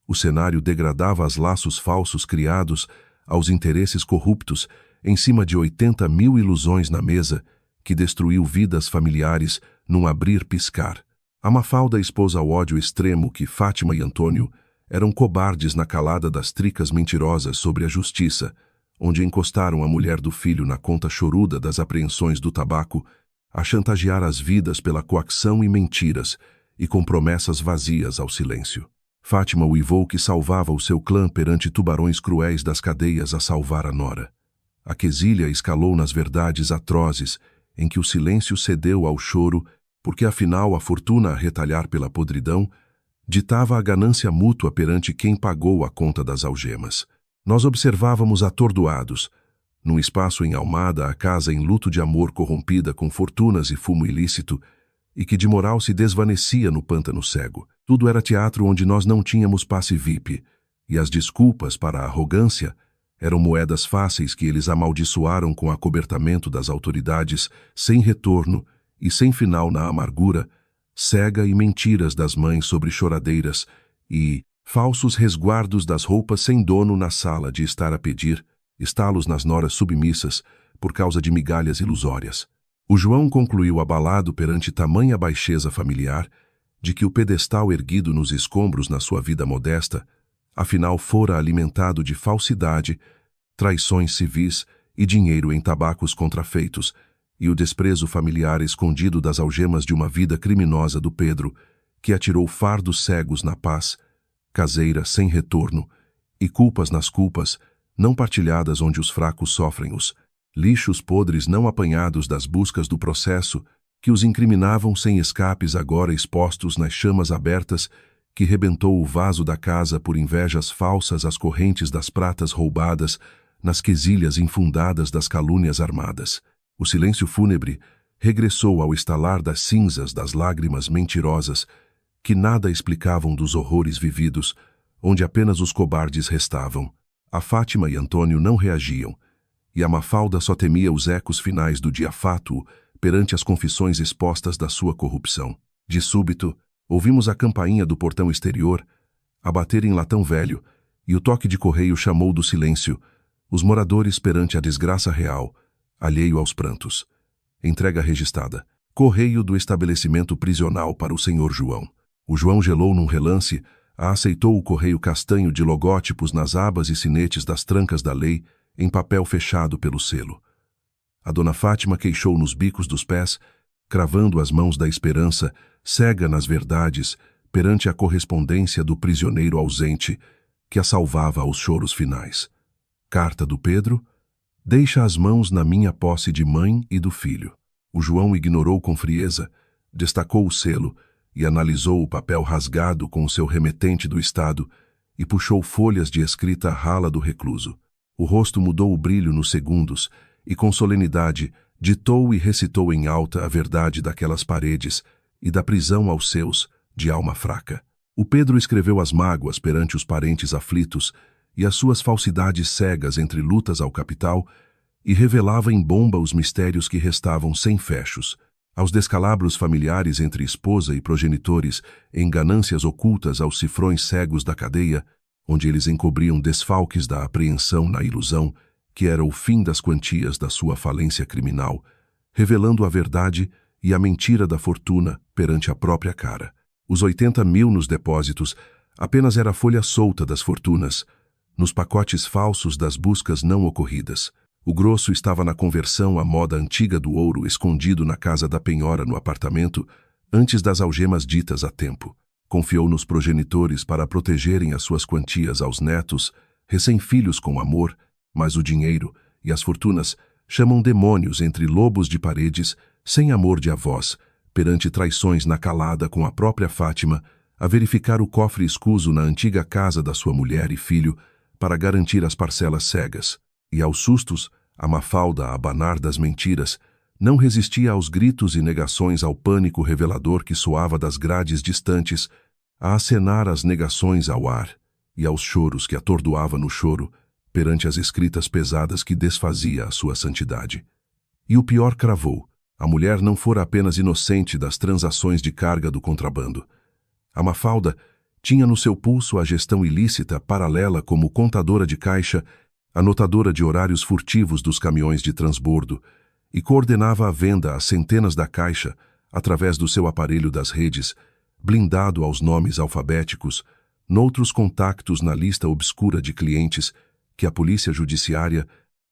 O cenário degradava as laços falsos criados aos interesses corruptos em cima de 80.000 ilusões na mesa, que destruiu vidas familiares num abrir-piscar. A Mafalda expôs ao ódio extremo que Fátima e Antônio eram cobardes na calada das tricas mentirosas sobre a justiça, onde encostaram a mulher do filho na conta choruda das apreensões do tabaco, a chantagear as vidas pela coação e mentiras, e com promessas vazias ao silêncio. Fátima uivou que salvava o seu clã perante tubarões cruéis das cadeias a salvar a nora. A quesilha escalou nas verdades atrozes, em que o silêncio cedeu ao choro, porque afinal a fortuna a retalhar pela podridão ditava a ganância mútua perante quem pagou a conta das algemas. Nós observávamos atordoados, num espaço em Almada, a casa em luto de amor corrompida com fortunas e fumo ilícito, e que de moral se desvanecia no pântano cego. Tudo era teatro onde nós não tínhamos passe VIP, e as desculpas para a arrogância eram moedas fáceis que eles amaldiçoaram com acobertamento das autoridades, sem retorno e sem final na amargura, cega e mentiras das mães sobre choradeiras e falsos resguardos das roupas sem dono na sala de estar a pedir, estalos nas noras submissas por causa de migalhas ilusórias. O João concluiu abalado perante tamanha baixeza familiar, de que o pedestal erguido nos escombros na sua vida modesta, afinal fora alimentado de falsidade, traições civis e dinheiro em tabacos contrafeitos, e o desprezo familiar escondido das algemas de uma vida criminosa do Pedro, que atirou fardos cegos na paz, caseira sem retorno, e culpas nas culpas, não partilhadas onde os fracos sofrem os lixos podres não apanhados das buscas do processo, que os incriminavam sem escapes agora expostos nas chamas abertas, que rebentou o vaso da casa por invejas falsas às correntes das pratas roubadas, nas quesilhas infundadas das calúnias armadas. O silêncio fúnebre regressou ao estalar das cinzas das lágrimas mentirosas, que nada explicavam dos horrores vividos, onde apenas os cobardes restavam. A Fátima e Antônio não reagiam, e a Mafalda só temia os ecos finais do dia fátuo perante as confissões expostas da sua corrupção. De súbito, ouvimos a campainha do portão exterior a bater em latão velho, e o toque de correio chamou do silêncio os moradores perante a desgraça real, alheio aos prantos. Entrega registrada. Correio do estabelecimento prisional para o senhor João. O João gelou num relance, aceitou o correio castanho de logótipos nas abas e sinetes das trancas da lei, em papel fechado pelo selo. A dona Fátima queixou nos bicos dos pés, cravando as mãos da esperança, cega nas verdades, perante a correspondência do prisioneiro ausente, que a salvava aos choros finais. Carta do Pedro: deixa as mãos na minha posse de mãe e do filho. O João ignorou com frieza, destacou o selo e analisou o papel rasgado com o seu remetente do Estado e puxou folhas de escrita rala do recluso. O rosto mudou o brilho nos segundos e, com solenidade, ditou e recitou em alta a verdade daquelas paredes e da prisão aos seus, de alma fraca. O Pedro escreveu as mágoas perante os parentes aflitos e as suas falsidades cegas entre lutas ao capital e revelava em bomba os mistérios que restavam sem fechos, aos descalabros familiares entre esposa e progenitores, em ganâncias ocultas aos cifrões cegos da cadeia, onde eles encobriam desfalques da apreensão na ilusão, que era o fim das quantias da sua falência criminal, revelando a verdade e a mentira da fortuna perante a própria cara. Os 80.000 nos depósitos apenas era a folha solta das fortunas, nos pacotes falsos das buscas não ocorridas. O grosso estava na conversão à moda antiga do ouro escondido na casa da penhora no apartamento, antes das algemas ditas a tempo. Confiou nos progenitores para protegerem as suas quantias aos netos, recém-filhos com amor, mas o dinheiro e as fortunas chamam demônios entre lobos de paredes, sem amor de avós, perante traições na calada com a própria Fátima, a verificar o cofre escuso na antiga casa da sua mulher e filho, para garantir as parcelas cegas. E aos sustos, a Mafalda, a abanar das mentiras, não resistia aos gritos e negações, ao pânico revelador que soava das grades distantes, a acenar as negações ao ar e aos choros que atordoava no choro perante as escritas pesadas que desfazia a sua santidade. E o pior cravou: a mulher não fora apenas inocente das transações de carga do contrabando. A Mafalda tinha no seu pulso a gestão ilícita paralela como contadora de caixa, anotadora de horários furtivos dos caminhões de transbordo, e coordenava a venda a centenas da caixa através do seu aparelho das redes, blindado aos nomes alfabéticos, noutros contactos na lista obscura de clientes que a polícia judiciária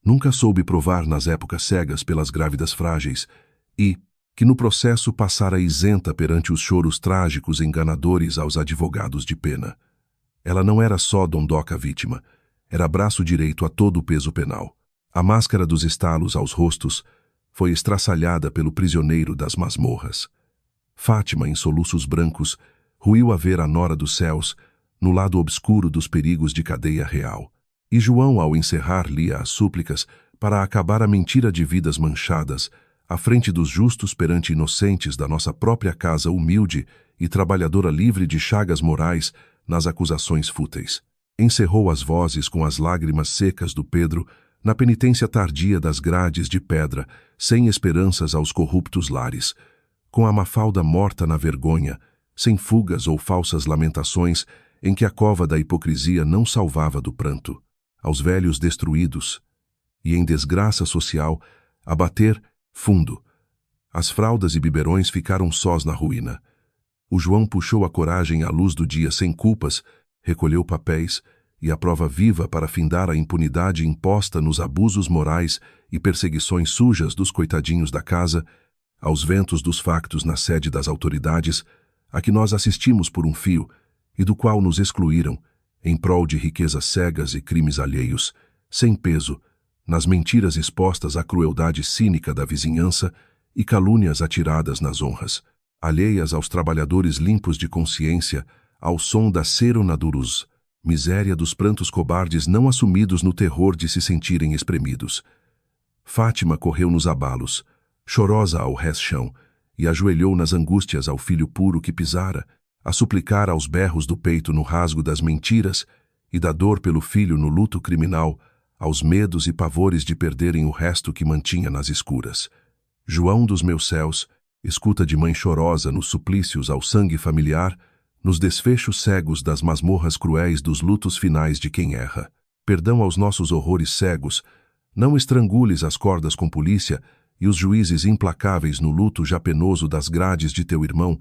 nunca soube provar nas épocas cegas pelas grávidas frágeis e que no processo passara isenta perante os choros trágicos enganadores aos advogados de pena. Ela não era só dondoca vítima, era braço direito a todo o peso penal. A máscara dos estalos aos rostos foi estraçalhada pelo prisioneiro das masmorras. Fátima, em soluços brancos, ruiu a ver a nora dos céus no lado obscuro dos perigos de cadeia real. E João, ao encerrar, lia as súplicas para acabar a mentira de vidas manchadas, à frente dos justos perante inocentes da nossa própria casa humilde e trabalhadora livre de chagas morais nas acusações fúteis. Encerrou as vozes com as lágrimas secas do Pedro na penitência tardia das grades de pedra, sem esperanças aos corruptos lares, com a Mafalda morta na vergonha, sem fugas ou falsas lamentações em que a cova da hipocrisia não salvava do pranto, aos velhos destruídos, e em desgraça social, a bater fundo. As fraldas e biberões ficaram sós na ruína. O João puxou a coragem à luz do dia sem culpas, recolheu papéis e a prova viva para findar a impunidade imposta nos abusos morais e perseguições sujas dos coitadinhos da casa, aos ventos dos factos na sede das autoridades, a que nós assistimos por um fio e do qual nos excluíram, em prol de riquezas cegas e crimes alheios, sem peso, nas mentiras expostas à crueldade cínica da vizinhança e calúnias atiradas nas honras, alheias aos trabalhadores limpos de consciência, ao som da seronadurus, miséria dos prantos cobardes não assumidos no terror de se sentirem espremidos. Fátima correu nos abalos, chorosa ao rés-chão, e ajoelhou nas angústias ao filho puro que pisara, a suplicar aos berros do peito no rasgo das mentiras e da dor pelo filho no luto criminal, aos medos e pavores de perderem o resto que mantinha nas escuras. João dos meus céus, escuta de mãe chorosa nos suplícios ao sangue familiar, nos desfechos cegos das masmorras cruéis dos lutos finais de quem erra. Perdão aos nossos horrores cegos, não estrangules as cordas com polícia e os juízes implacáveis no luto já penoso das grades de teu irmão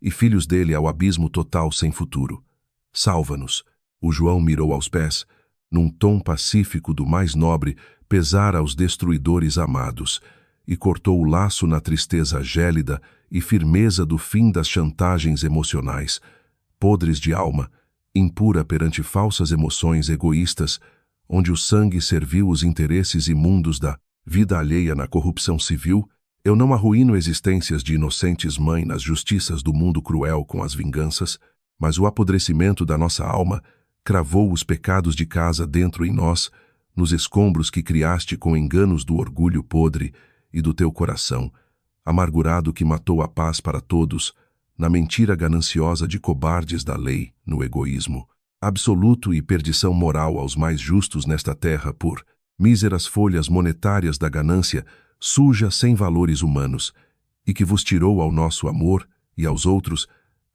e filhos dele ao abismo total sem futuro. Salva-nos. O João mirou aos pés, num tom pacífico do mais nobre, pesar aos destruidores amados, e cortou o laço na tristeza gélida e firmeza do fim das chantagens emocionais, podres de alma, impura perante falsas emoções egoístas, onde o sangue serviu os interesses imundos da vida alheia na corrupção civil. Eu não arruíno existências de inocentes mãe nas justiças do mundo cruel com as vinganças, mas o apodrecimento da nossa alma cravou os pecados de casa dentro em nós, nos escombros que criaste com enganos do orgulho podre e do teu coração, amargurado que matou a paz para todos, na mentira gananciosa de cobardes da lei, no egoísmo, absoluto e perdição moral aos mais justos nesta terra por míseras folhas monetárias da ganância, suja sem valores humanos, e que vos tirou ao nosso amor e aos outros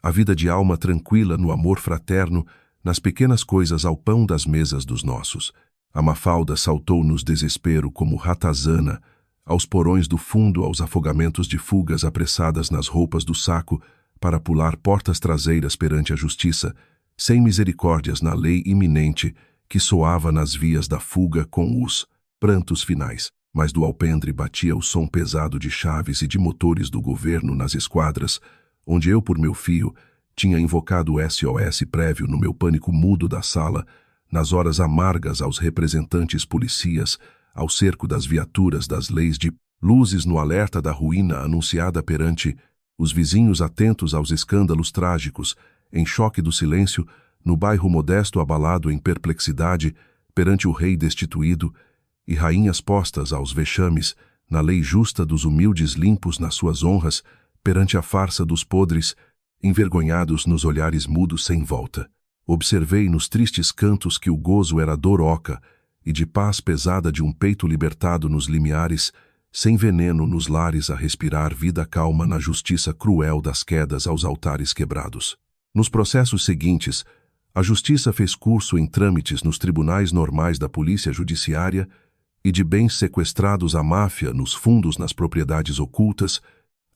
a vida de alma tranquila no amor fraterno, nas pequenas coisas ao pão das mesas dos nossos. A Mafalda saltou nos desespero como ratazana, aos porões do fundo, aos afogamentos de fugas apressadas nas roupas do saco, para pular portas traseiras perante a justiça, sem misericórdias na lei iminente que soava nas vias da fuga com os prantos finais. Mas do alpendre batia o som pesado de chaves e de motores do governo nas esquadras, onde eu, por meu fio, tinha invocado o SOS prévio no meu pânico mudo da sala, nas horas amargas aos representantes policias, ao cerco das viaturas das leis de luzes no alerta da ruína anunciada perante os vizinhos atentos aos escândalos trágicos, em choque do silêncio, no bairro modesto abalado em perplexidade, perante o rei destituído, e rainhas postas aos vexames, na lei justa dos humildes limpos nas suas honras, perante a farsa dos podres, envergonhados nos olhares mudos sem volta. Observei nos tristes cantos que o gozo era dor oca, e de paz pesada de um peito libertado nos limiares, sem veneno nos lares a respirar vida calma na justiça cruel das quedas aos altares quebrados. Nos processos seguintes, a justiça fez curso em trâmites nos tribunais normais da polícia judiciária e de bens sequestrados à máfia nos fundos nas propriedades ocultas,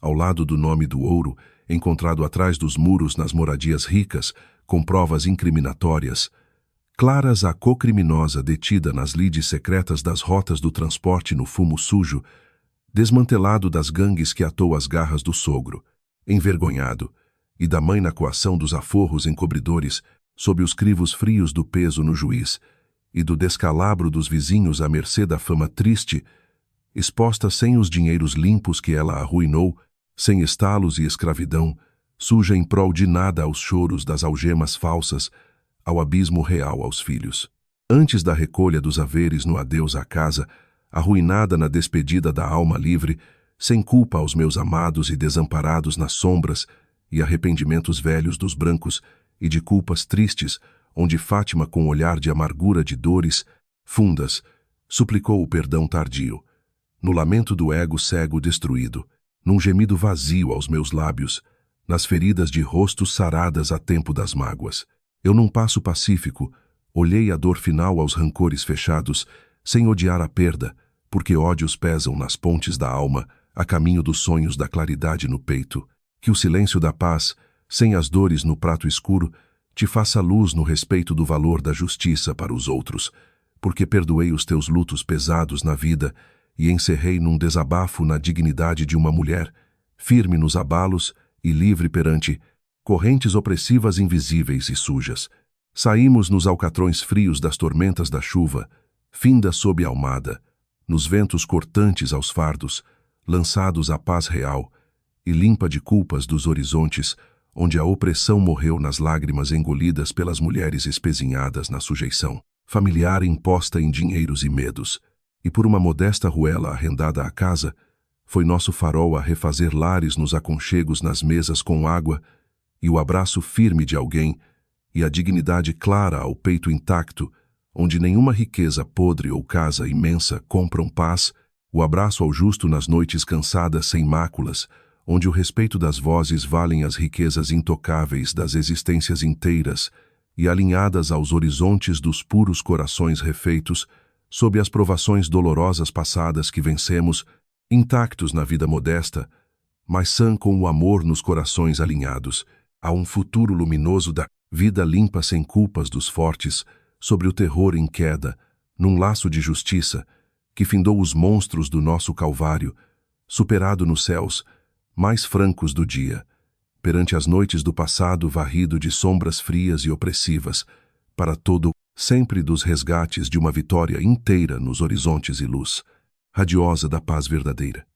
ao lado do nome do ouro, encontrado atrás dos muros nas moradias ricas, com provas incriminatórias, claras a cocriminosa detida nas lides secretas das rotas do transporte no fumo sujo, desmantelado das gangues que atou as garras do sogro, envergonhado, e da mãe na coação dos aforros encobridores, sob os crivos frios do peso no juiz, e do descalabro dos vizinhos à mercê da fama triste, exposta sem os dinheiros limpos que ela arruinou, sem estalos e escravidão, suja em prol de nada aos choros das algemas falsas, ao abismo real aos filhos. Antes da recolha dos haveres no adeus à casa, arruinada na despedida da alma livre, sem culpa aos meus amados e desamparados nas sombras, e arrependimentos velhos dos brancos, e de culpas tristes, onde Fátima com olhar de amargura de dores, fundas, suplicou o perdão tardio, no lamento do ego cego destruído, num gemido vazio aos meus lábios, nas feridas de rosto saradas a tempo das mágoas. Eu num passo pacífico, olhei a dor final aos rancores fechados, sem odiar a perda, porque ódios pesam nas pontes da alma, a caminho dos sonhos da claridade no peito. Que o silêncio da paz, sem as dores no prato escuro, te faça luz no respeito do valor da justiça para os outros, porque perdoei os teus lutos pesados na vida e encerrei num desabafo na dignidade de uma mulher, firme nos abalos e livre perante correntes opressivas invisíveis e sujas. Saímos nos alcatrões frios das tormentas da chuva, finda sob a almada, nos ventos cortantes aos fardos, lançados à paz real, e limpa de culpas dos horizontes, onde a opressão morreu nas lágrimas engolidas pelas mulheres espezinhadas na sujeição familiar imposta em dinheiros e medos, e por uma modesta ruela arrendada à casa, foi nosso farol a refazer lares nos aconchegos nas mesas com água, e o abraço firme de alguém, e a dignidade clara ao peito intacto, onde nenhuma riqueza podre ou casa imensa compram paz, o abraço ao justo nas noites cansadas sem máculas, onde o respeito das vozes valem as riquezas intocáveis das existências inteiras e alinhadas aos horizontes dos puros corações refeitos, sob as provações dolorosas passadas que vencemos, intactos na vida modesta, mas sã com o amor nos corações alinhados, a um futuro luminoso da vida limpa sem culpas dos fortes, sobre o terror em queda, num laço de justiça, que findou os monstros do nosso calvário, superado nos céus, mais francos do dia, perante as noites do passado varrido de sombras frias e opressivas, para todo, sempre dos resgates de uma vitória inteira nos horizontes e luz, radiosa da paz verdadeira.